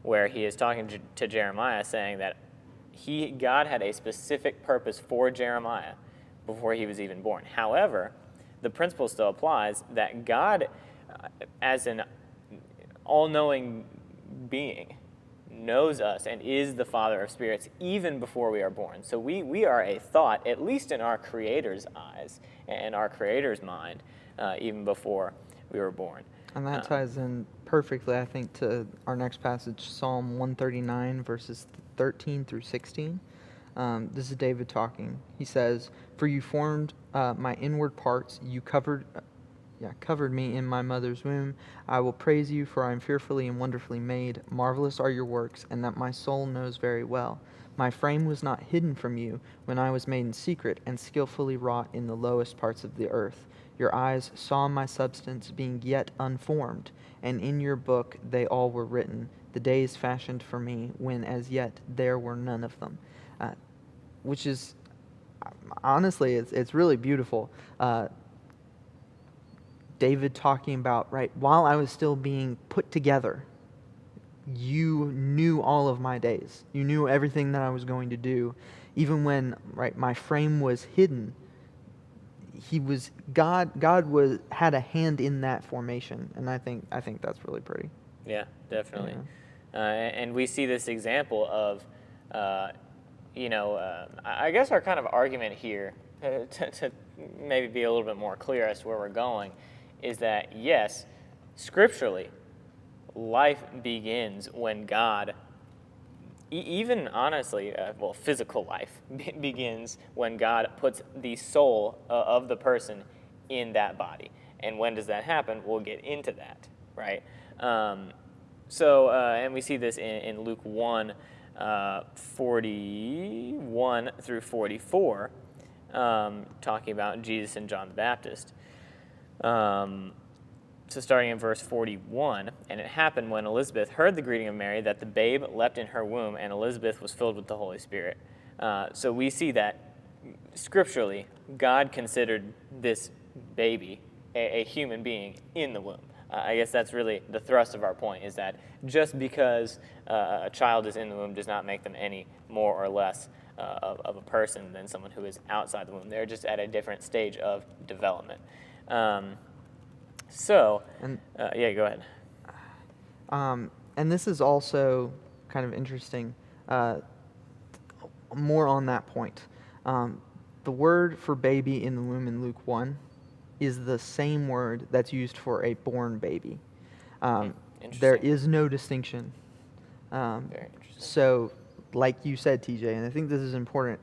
where he is talking to Jeremiah, saying that God had a specific purpose for Jeremiah before he was even born. However, the principle still applies that God, as an all-knowing being, knows us and is the Father of spirits even before we are born. So we are a thought, at least in our Creator's eyes and our Creator's mind, even before we were born. And that ties in perfectly, I think, to our next passage, Psalm 139, verses 13 through 16. This is David talking. He says, "For you formed my inward parts, you covered me in my mother's womb. I will praise you, for I am fearfully and wonderfully made. Marvelous are your works, and that my soul knows very well. My frame was not hidden from you when I was made in secret and skillfully wrought in the lowest parts of the earth. Your eyes saw my substance being yet unformed, and in your book they all were written, the days fashioned for me, when as yet there were none of them." Which is, honestly, it's really beautiful. David talking about, right, while I was still being put together, you knew all of my days. You knew everything that I was going to do. Even when, right, my frame was hidden, God had a hand in that formation, and I think that's really pretty. Yeah, definitely. Yeah. And we see this example of, I guess our kind of argument here, to maybe be a little bit more clear as to where we're going, is that, yes, scripturally, life begins when God, even honestly, physical life begins when God puts the soul of the person in that body. And when does that happen? We'll get into that, right? And we see this in Luke 1, 41 through 44, talking about Jesus and John the Baptist. So starting in verse 41, "And it happened when Elizabeth heard the greeting of Mary that the babe leapt in her womb, and Elizabeth was filled with the Holy Spirit." So we see that scripturally, God considered this baby a human being in the womb. I guess that's really the thrust of our point, is that just because a child is in the womb does not make them any more or less of a person than someone who is outside the womb. They're just at a different stage of development. Go ahead. And this is also kind of interesting, more on that point. The word for baby in the womb in Luke 1 is the same word that's used for a born baby. There is no distinction. Very interesting. So, like you said, TJ, and I think this is important,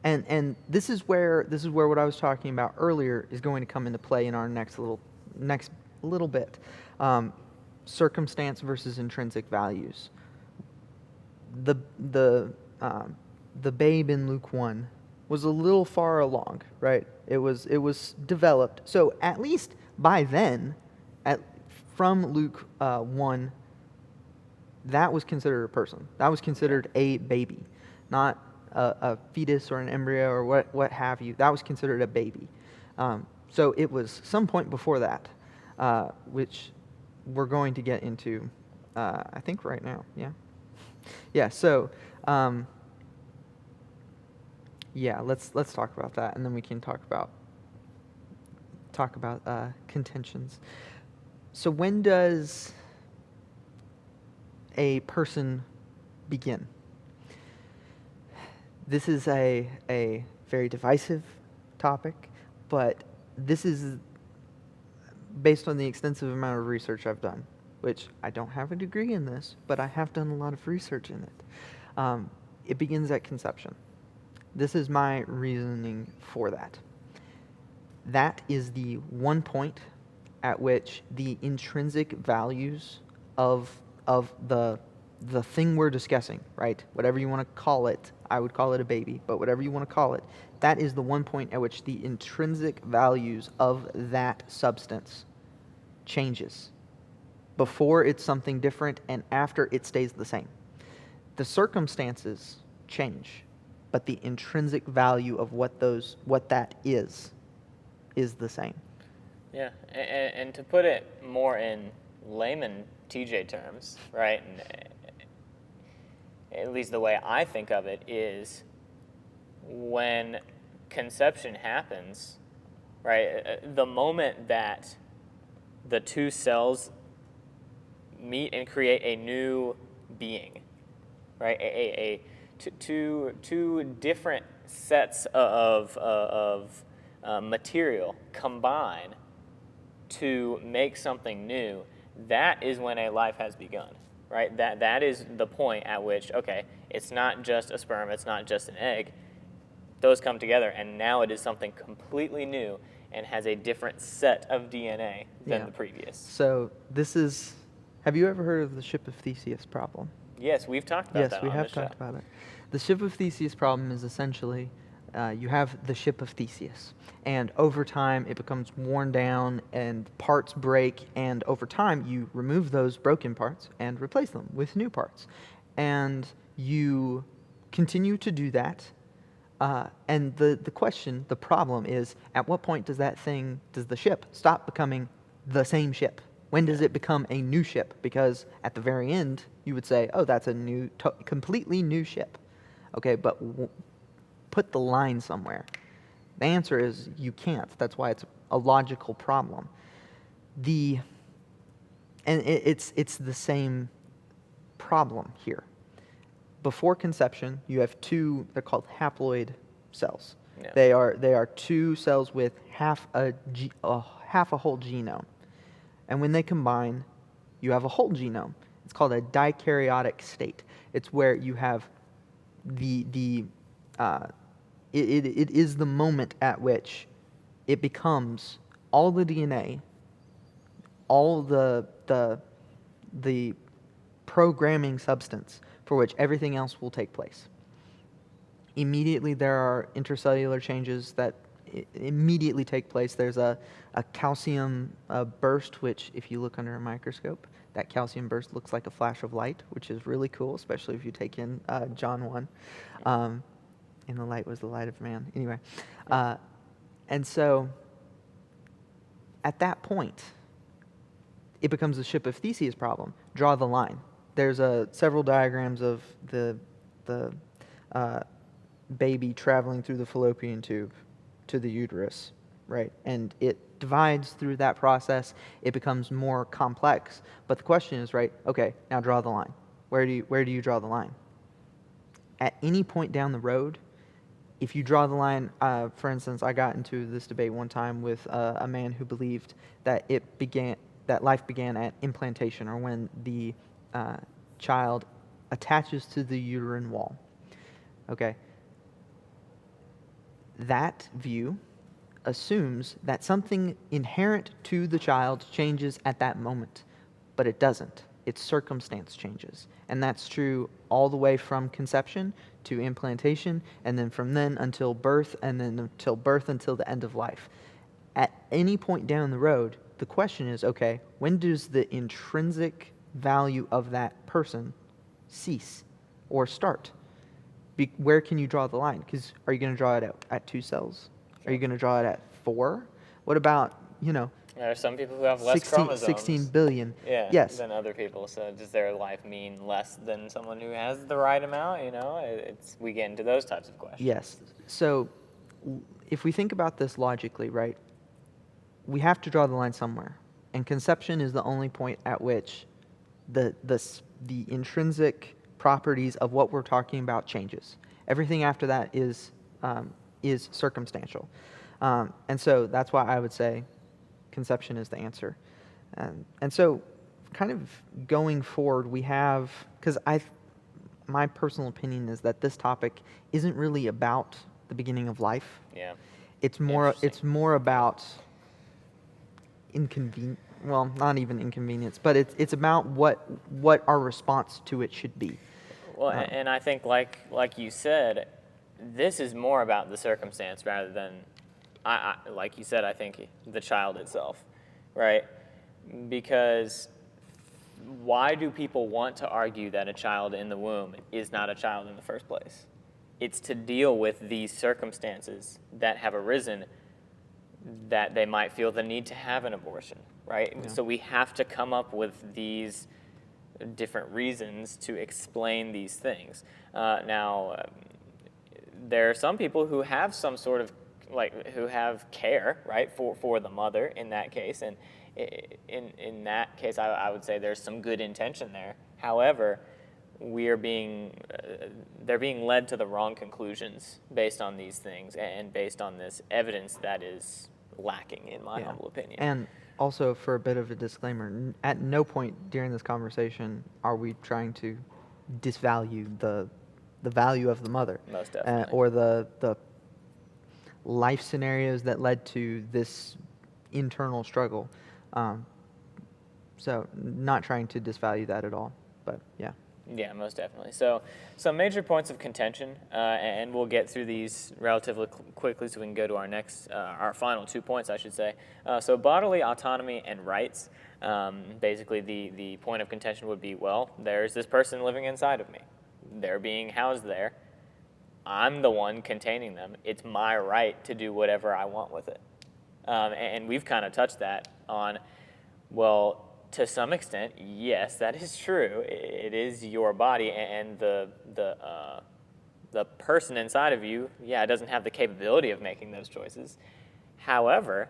and this is where what I was talking about earlier is going to come into play in our next little bit. Circumstance versus intrinsic values. The babe in Luke 1 was a little far along, right? It was developed. So at least by then, from Luke 1, that was considered a person. That was considered a baby, not a fetus or an embryo or what have you. That was considered a baby. So it was some point before that, which we're going to get into, I think right now. Yeah. Yeah. So, yeah. Let's talk about that, and then we can talk about contentions. So when does a person begin? This is a very divisive topic, but this is based on the extensive amount of research I've done, which I don't have a degree in this, but I have done a lot of research in it. It begins at conception. This is my reasoning for that. That is the one point at which the intrinsic values of the thing we're discussing, right? Whatever you want to call it, I would call it a baby, but whatever you want to call it, that is the one point at which the intrinsic values of that substance changes. Before it's something different, and after it stays the same. The circumstances change, but the intrinsic value of what that is the same. Yeah, and to put it more in layman TJ terms, right? And at least the way I think of it is when conception happens, right? The moment that the two cells meet and create a new being, right? Two different sets of material combine to make something new. That is when a life has begun, right? That is the point at which, okay, it's not just a sperm, it's not just an egg. Those come together, and now it is something completely new and has a different set of DNA than the previous. So this is, have you ever heard of the ship of Theseus problem? Yes, we've talked about that on the show. Yes, we have talked about it. The ship of Theseus problem is essentially you have the ship of Theseus, and over time it becomes worn down and parts break, and over time you remove those broken parts and replace them with new parts. And you continue to do that, and the question, the problem is, at what point does the ship stop becoming the same ship? When does it become a new ship? Because at the very end, you would say, oh, that's a completely new ship. Okay, but put the line somewhere. The answer is you can't. That's why it's a logical problem. It's the same problem here. Before conception, you have two, they're called haploid cells. Yeah. They are two cells with half a whole genome. And when they combine, you have a whole genome. It's called a dikaryotic state. It's where you have it is the moment at which it becomes all the DNA, all the programming substance for which everything else will take place. Immediately there are intercellular changes that immediately take place. There's a calcium burst, which if you look under a microscope, that calcium burst looks like a flash of light, which is really cool, especially if you take in John 1. And the light was the light of man. Anyway, and so at that point, it becomes the ship of Theseus problem. Draw the line. There's several diagrams of the baby traveling through the fallopian tube to the uterus, right? And it divides through that process. It becomes more complex. But the question is, right, okay, now draw the line. Where do you draw the line? At any point down the road, if you draw the line, for instance, I got into this debate one time with a man who believed that life began at implantation, or when the child attaches to the uterine wall. Okay. That view assumes that something inherent to the child changes at that moment, but it doesn't. Its circumstance changes. And that's true all the way from conception to implantation, and then from then until birth, and then until the end of life. At any point down the road, the question is, okay, when does the intrinsic value of that person cease or start? Where can you draw the line? Because are you going to draw it at 2 cells? Are you going to draw it at 4? What about, There are some people who have less 16 chromosomes. billion? Yeah, Yes. than other people. So does their life mean less than someone who has the right amount? We get into those types of questions. Yes. So if we think about this logically, right, we have to draw the line somewhere. And conception is the only point at which the intrinsic properties of what we're talking about changes. Everything after that is circumstantial. And so that's why I would say conception is the answer. And so kind of going forward, we have, because my personal opinion is that this topic isn't really about the beginning of life. Yeah. It's more about well, not even inconvenience, but it's about what our response to it should be. Well, and I think like you said, this is more about the circumstance rather than, like you said, I think the child itself, right? Because why do people want to argue that a child in the womb is not a child in the first place? It's to deal with these circumstances that have arisen that they might feel the need to have an abortion, right? Yeah. So we have to come up with these different reasons to explain these things. Now, there are some people who have some sort of, who have care, right, for the mother in that case, and in that case, I would say there's some good intention there. However, they're being led to the wrong conclusions based on these things and based on this evidence that is lacking, in my humble opinion. And also, for a bit of a disclaimer, at no point during this conversation are we trying to disvalue the value of the mother. Most definitely. Or the life scenarios that led to this internal struggle. So not trying to disvalue that at all, but yeah. Yeah, most definitely. So some major points of contention, and we'll get through these relatively quickly so we can go to our next, our final 2 points, I should say. So bodily autonomy and rights. Basically, the point of contention would be, well, there's this person living inside of me. They're being housed there. I'm the one containing them. It's my right to do whatever I want with it. And we've kind of touched that on, well, to some extent, yes, that is true. It is your body, and the person inside of you, doesn't have the capability of making those choices. However,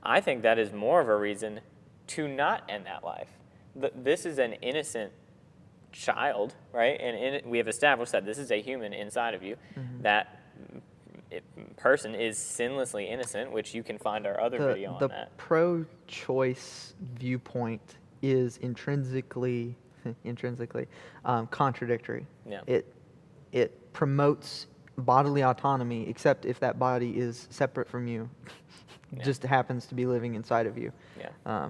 I think that is more of a reason to not end that life. This is an innocent child, right? And we have established that this is a human inside of you. Mm-hmm. That person is sinlessly innocent, which you can find our other video on that. The pro-choice viewpoint is intrinsically contradictory. Yeah. It promotes bodily autonomy, except if that body is separate from you, just happens to be living inside of you. Yeah.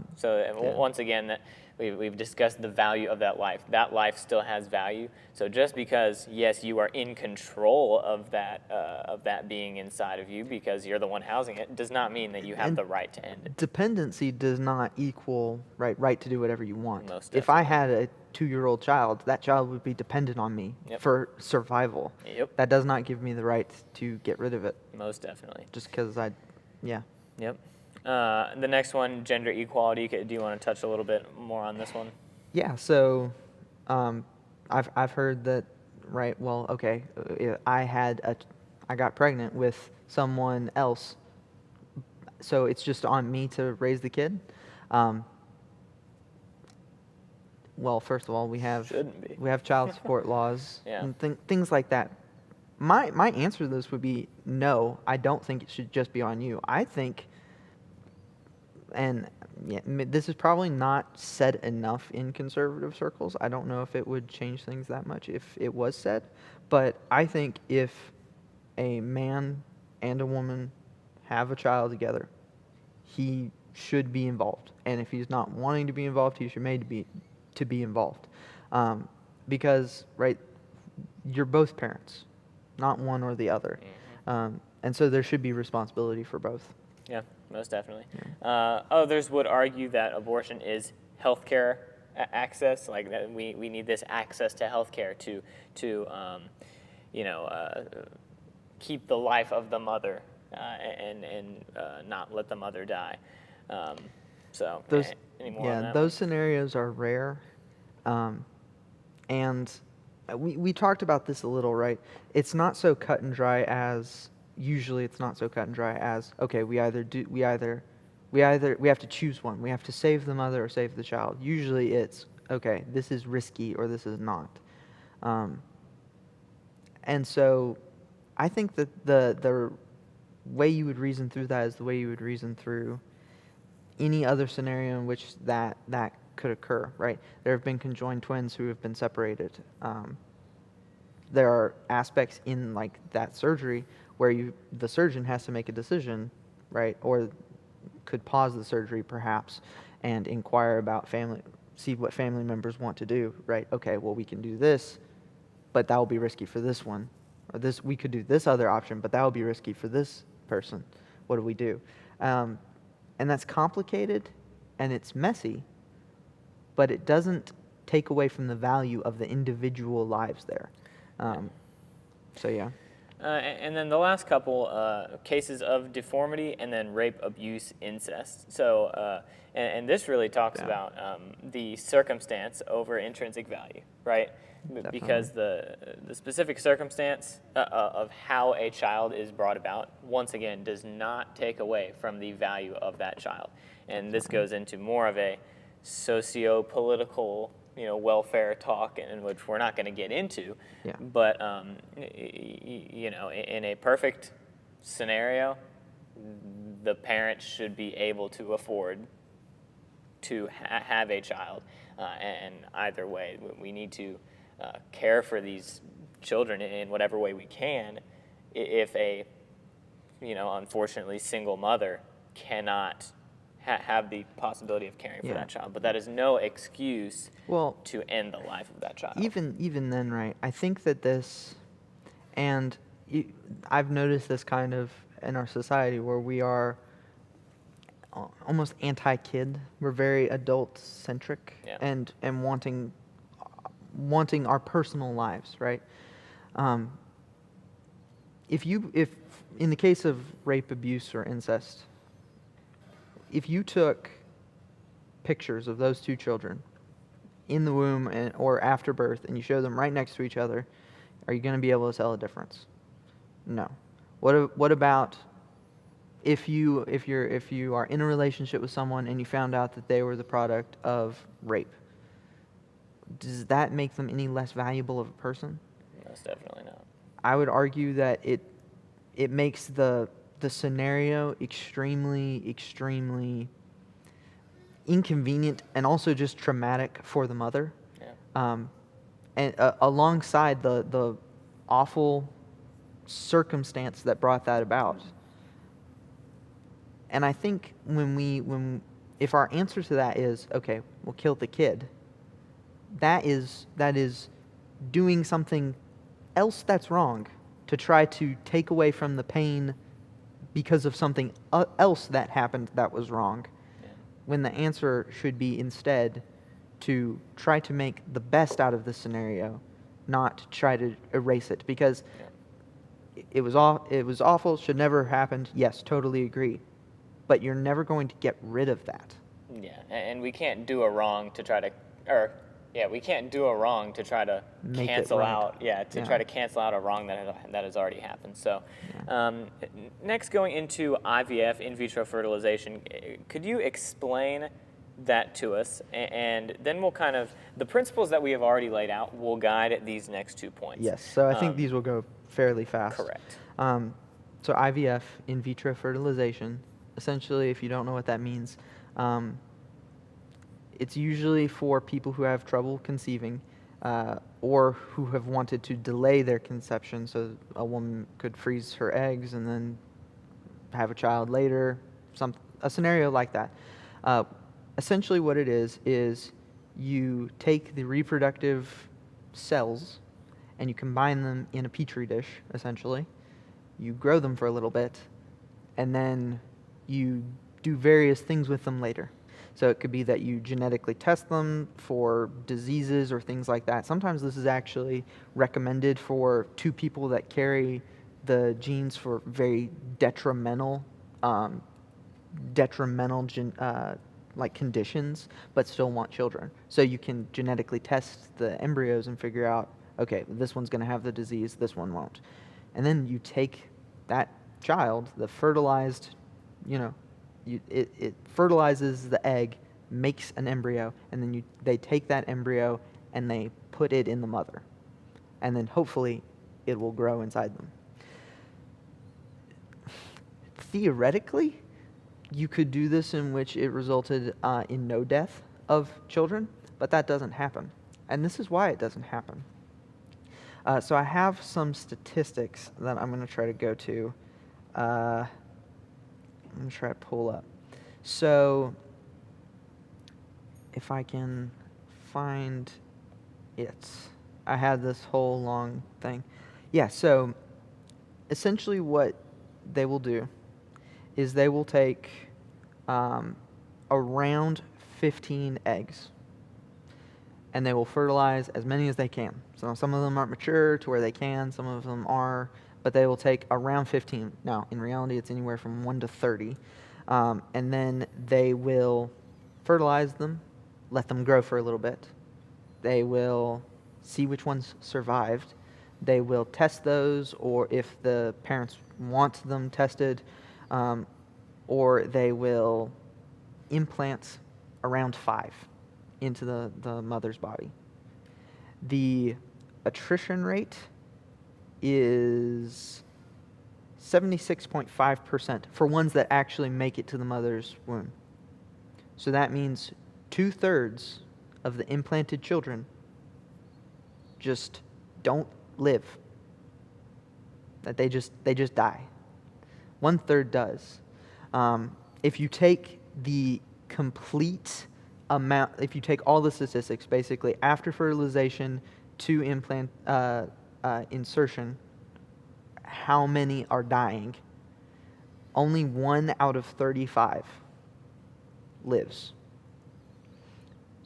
Once again, that we've discussed the value of that life. That life still has value. So just because, yes, you are in control of that being inside of you because you're the one housing it, does not mean that you have the right to end it. Dependency does not equal right to do whatever you want. Most definitely. If I had a 2-year-old child, that child would be dependent on me for survival. Yep. That does not give me the right to get rid of it. Most definitely. Just because Yep. The next one, gender equality. Do you want to touch a little bit more on this one? Yeah. So, I've heard that. Right. Well, okay. I got pregnant with someone else, so it's just on me to raise the kid. Well, first of all, we have child support laws and things like that. My answer to this would be no. I don't think it should just be on you. I think, and this is probably not said enough in conservative circles. I don't know if it would change things that much if it was said, but I think if a man and a woman have a child together, he should be involved. And if he's not wanting to be involved, he should be to be involved. Because, right, you're both parents, not one or the other. Mm-hmm. And so there should be responsibility for both. Yeah, most definitely. Yeah. Others would argue that abortion is healthcare access, like that we need this access to healthcare to you know, keep the life of the mother and not let the mother die. So Those, any more on yeah, that those one? scenarios are rare, and we talked about this a little, right? It's not so cut and dry as usually. It's not so cut and dry as okay. We have to choose one. We have to save the mother or save the child. Usually, it's okay. This is risky or this is not. And so, I think that the way you would reason through that is the way you would reason through any other scenario in which that could occur, right? There have been conjoined twins who have been separated. There are aspects in like that surgery where the surgeon has to make a decision, right? Or could pause the surgery perhaps and inquire about see what family members want to do, right? Okay, well, we can do this, but that will be risky for this one. Or we could do this other option, but that will be risky for this person. What do we do? And that's complicated and it's messy, but it doesn't take away from the value of the individual lives there. So yeah. And then the last couple cases of deformity, and then rape, abuse, incest. So, and this really talks about the circumstance over intrinsic value, right? Definitely. Because the specific circumstance of how a child is brought about, once again, does not take away from the value of that child. And this goes into more of a socio-political, welfare talk, in which we're not going to get into. Yeah. But in a perfect scenario, the parents should be able to afford to have a child, and either way, we need to care for these children in whatever way we can. If a, unfortunately single mother cannot have the possibility of caring for that child, but that is no excuse to end the life of that child. Even then, right? I think that this, and I've noticed this kind of in our society where we are almost anti-kid. We're very adult-centric and wanting our personal lives, right? If in the case of rape, abuse, or incest, if you took pictures of those two children in the womb or after birth and you show them right next to each other, are you going to be able to tell a difference? No. What about if you are in a relationship with someone and you found out that they were the product of rape? Does that make them any less valuable of a person? Most definitely not. I would argue that it makes the scenario extremely inconvenient and also just traumatic for the mother. Yeah. And alongside the awful circumstance that brought that about. And I think if our answer to that is, okay, we'll kill the kid, that is doing something else that's wrong to try to take away from the pain because of something else that happened that was wrong, when the answer should be instead to try to make the best out of the scenario, not try to erase it, because it was awful, should never have happened. Yes, totally agree, but you're never going to get rid of that. Yeah, and we can't do a wrong to try to, we can't do a wrong to try to cancel out. Try to cancel out a wrong that has already happened. So, next, going into IVF, in vitro fertilization, could you explain that to us? And then we'll the principles that we have already laid out will guide these next 2 points. Yes. So I think these will go fairly fast. Correct. So IVF, in vitro fertilization, essentially, if you don't know what that means, it's usually for people who have trouble conceiving or who have wanted to delay their conception. So a woman could freeze her eggs and then have a child later, a scenario like that. Essentially what it is you take the reproductive cells and you combine them in a petri dish, essentially. You grow them for a little bit, and then you do various things with them later. So it could be that you genetically test them for diseases or things like that. Sometimes this is actually recommended for two people that carry the genes for very detrimental like conditions, but still want children. So you can genetically test the embryos and figure out, okay, this one's going to have the disease, this one won't. And then you take that child, the fertilized, it fertilizes the egg, makes an embryo, and then they take that embryo and they put it in the mother. And then hopefully it will grow inside them. Theoretically, you could do this in which it resulted in no death of children, but that doesn't happen. And this is why it doesn't happen. So I have some statistics that I'm going to try to go to. I'm going to try to pull up. So if I can find it. I had this whole long thing. Yeah, so essentially what they will do is they will take around 15 eggs, and they will fertilize as many as they can. So some of them aren't mature to where they can, some of them are, but they will take around 15. Now, in reality, it's anywhere from 1 to 30. And then they will fertilize them, let them grow for a little bit. They will see which ones survived. They will test those, or if the parents want them tested, or they will implant around 5 into the mother's body. The attrition rate is 76.5% for ones that actually make it to the mother's womb. So that means 2/3 of the implanted children just don't live. That they just die. 1/3 does. If you take the complete amount, if you take all the statistics, basically after fertilization to implant insertion, how many are dying? Only 1 out of 35 lives.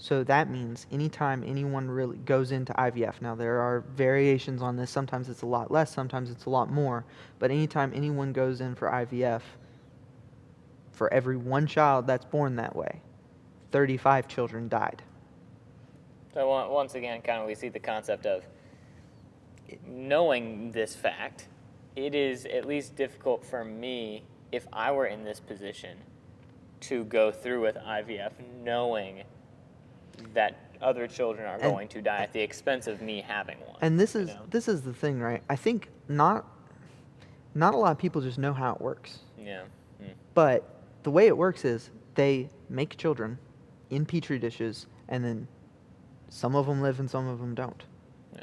So that means anytime anyone really goes into IVF, now there are variations on this, sometimes it's a lot less, sometimes it's a lot more, but anytime anyone goes in for IVF, for every 1 child that's born that way, 35 children died. So once again, kind of we see the concept of knowing this fact. It is at least difficult for me, if I were in this position, to go through with IVF knowing that other children are going to die at the expense of me having one. And this is the thing, right? I think not a lot of people just know how it works. Yeah. But the way it works is they make children in petri dishes, and then some of them live and some of them don't. Yeah.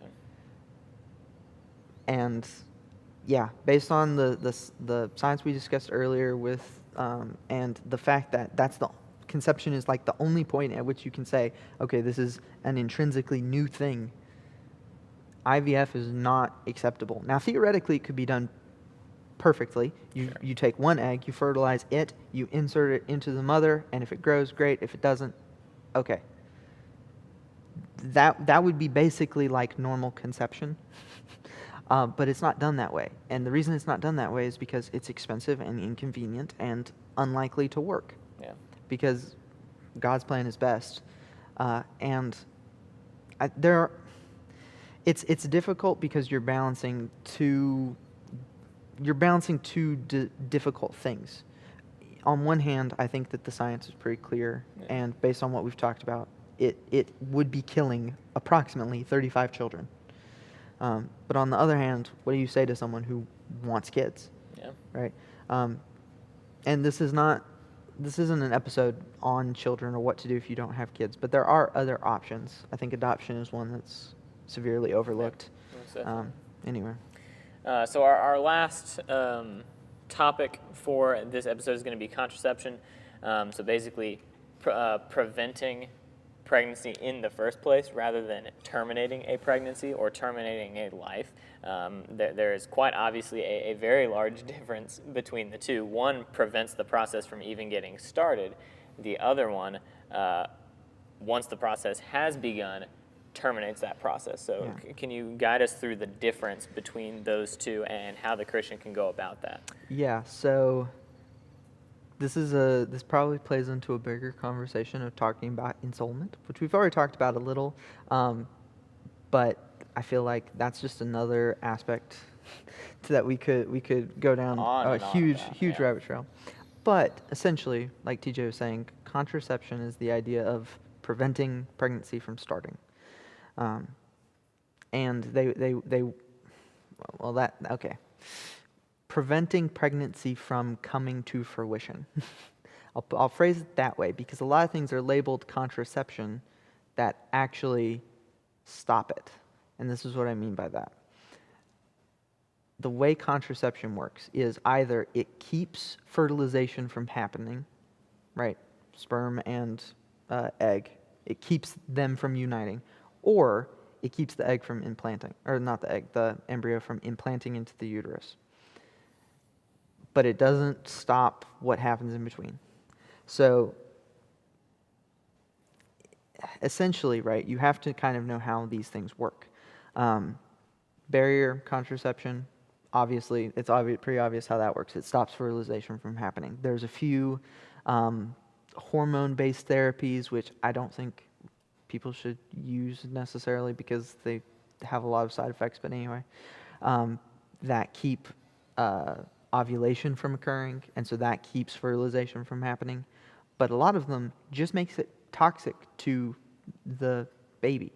And yeah, based on the science we discussed earlier with and the fact that that's the conception is like the only point at which you can say, okay, this is an intrinsically new thing. IVF is not acceptable. Now, theoretically, it could be done perfectly. You take 1 egg, you fertilize it, you insert it into the mother, and if it grows, great. If it doesn't, okay. That would be basically like normal conception. But it's not done that way. And the reason it's not done that way is because it's expensive and inconvenient and unlikely to work. Yeah. Because God's plan is best. It's difficult because you're balancing two difficult things. On one hand, I think that the science is pretty clear, and based on what we've talked about, it would be killing approximately 35 children. But on the other hand, what do you say to someone who wants kids? Yeah. Right? And this isn't an episode on children or what to do if you don't have kids, but there are other options. I think adoption is one that's severely overlooked. Anyway. So our last topic for this episode is going to be contraception. So basically preventing pregnancy in the first place rather than terminating a pregnancy or terminating a life. There is quite obviously a very large difference between the two. One prevents the process from even getting started, The other one, once the process has begun, terminates that process. So can you guide us through the difference between those two and how the Christian can go about that? Yeah, so this probably plays into a bigger conversation of talking about ensoulment, which we've already talked about a little, but I feel like that's just another aspect to that we could go down On a and on huge about, huge rabbit trail. But essentially, like TJ was saying, contraception is the idea of preventing pregnancy from starting. And preventing pregnancy from coming to fruition. I'll phrase it that way because a lot of things are labeled contraception that actually stop it. And this is what I mean by that. The way contraception works is either it keeps fertilization from happening, right? Sperm and egg. It keeps them from uniting. Or it keeps the egg from implanting. Or not the egg, the embryo from implanting into the uterus. But it doesn't stop what happens in between. So essentially, right, you have to kind of know how these things work. Barrier contraception, obviously, it's pretty obvious how that works. It stops fertilization from happening. There's a few hormone-based therapies, which I don't think people should use necessarily because they have a lot of side effects, but anyway, that keep ovulation from occurring, and so that keeps fertilization from happening. But a lot of them just makes it toxic to the baby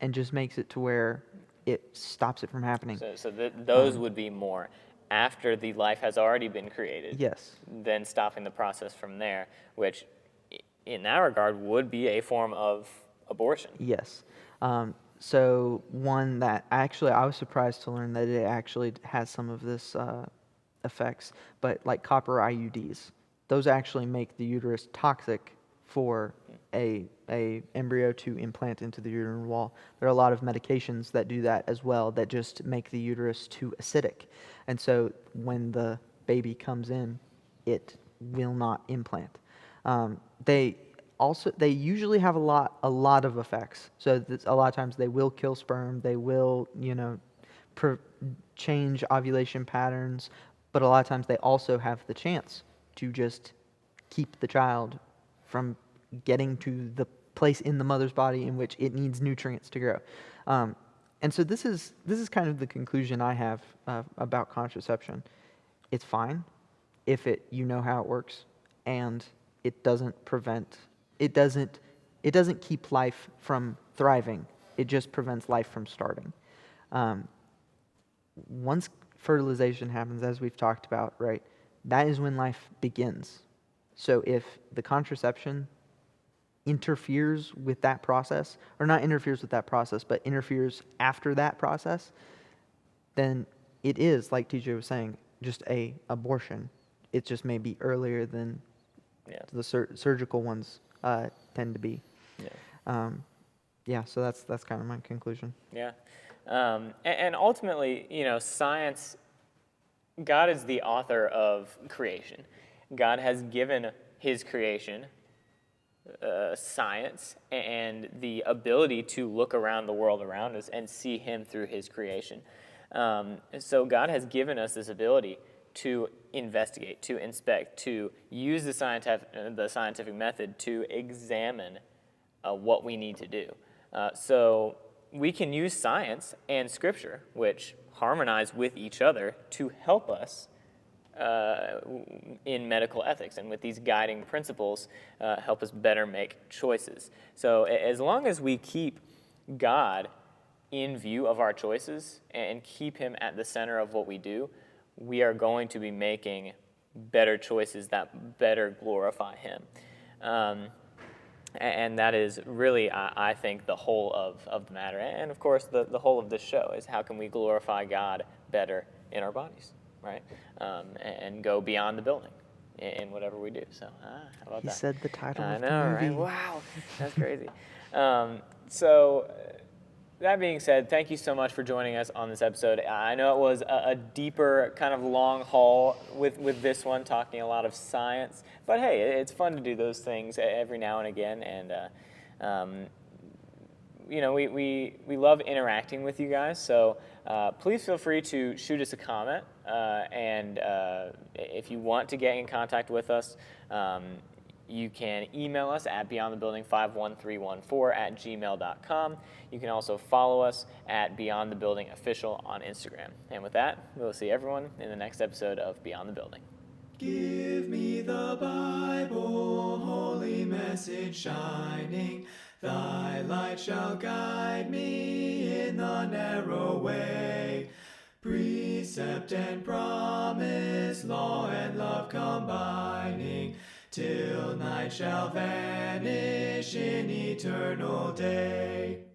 and just makes it to where it stops it from happening. So those would be more after the life has already been created. Yes. Then stopping the process from there, which in that regard would be a form of abortion. Yes. So one that actually I was surprised to learn that it actually has some of this effects, but like copper IUDs, those actually make the uterus toxic for a embryo to implant into the uterine wall. There are a lot of medications that do that as well, that just make the uterus too acidic. And so when the baby comes in, it will not implant. They usually have a lot of effects. So a lot of times they will kill sperm, they will, change ovulation patterns, but a lot of times they also have the chance to just keep the child from getting to the place in the mother's body in which it needs nutrients to grow. And so this is kind of the conclusion I have about contraception. It's fine if you know how it works, and it doesn't keep life from thriving. It just prevents life from starting. Once fertilization happens, as we've talked about, right, that is when life begins. So if the contraception interferes with that process, or not interferes with that process, but interferes after that process, then it is, like TJ was saying, just an abortion. It just may be earlier than the surgical ones tend to be. So that's kind of my conclusion. Yeah. And ultimately, science, God is the author of creation. God has given his creation science and the ability to look around the world around us and see him through his creation. So God has given us this ability to investigate, to inspect, to use the scientific method to examine what we need to do. So we can use science and Scripture, which harmonize with each other, to help us in medical ethics, and with these guiding principles help us better make choices. So as long as we keep God in view of our choices and keep him at the center of what we do, we are going to be making better choices that better glorify him. And that is really, I think, the whole of the matter. And of course, the whole of this show is how can we glorify God better in our bodies, right? And go beyond the building in whatever we do. So, how about that? He said the title I of know, the movie. right? Wow, that's crazy. So That being said, thank you so much for joining us on this episode. I know it was a deeper kind of long haul with this one, talking a lot of science. But hey, it's fun to do those things every now and again. And, we love interacting with you guys. So please feel free to shoot us a comment. And if you want to get in contact with us, you can email us at beyondthebuilding51314@gmail.com. You can also follow us at Beyond the Building Official on Instagram. And with that, we'll see everyone in the next episode of Beyond the Building. Give me the Bible, holy message shining. Thy light shall guide me in the narrow way. Precept and promise, law and love combining, till night shall vanish in eternal day.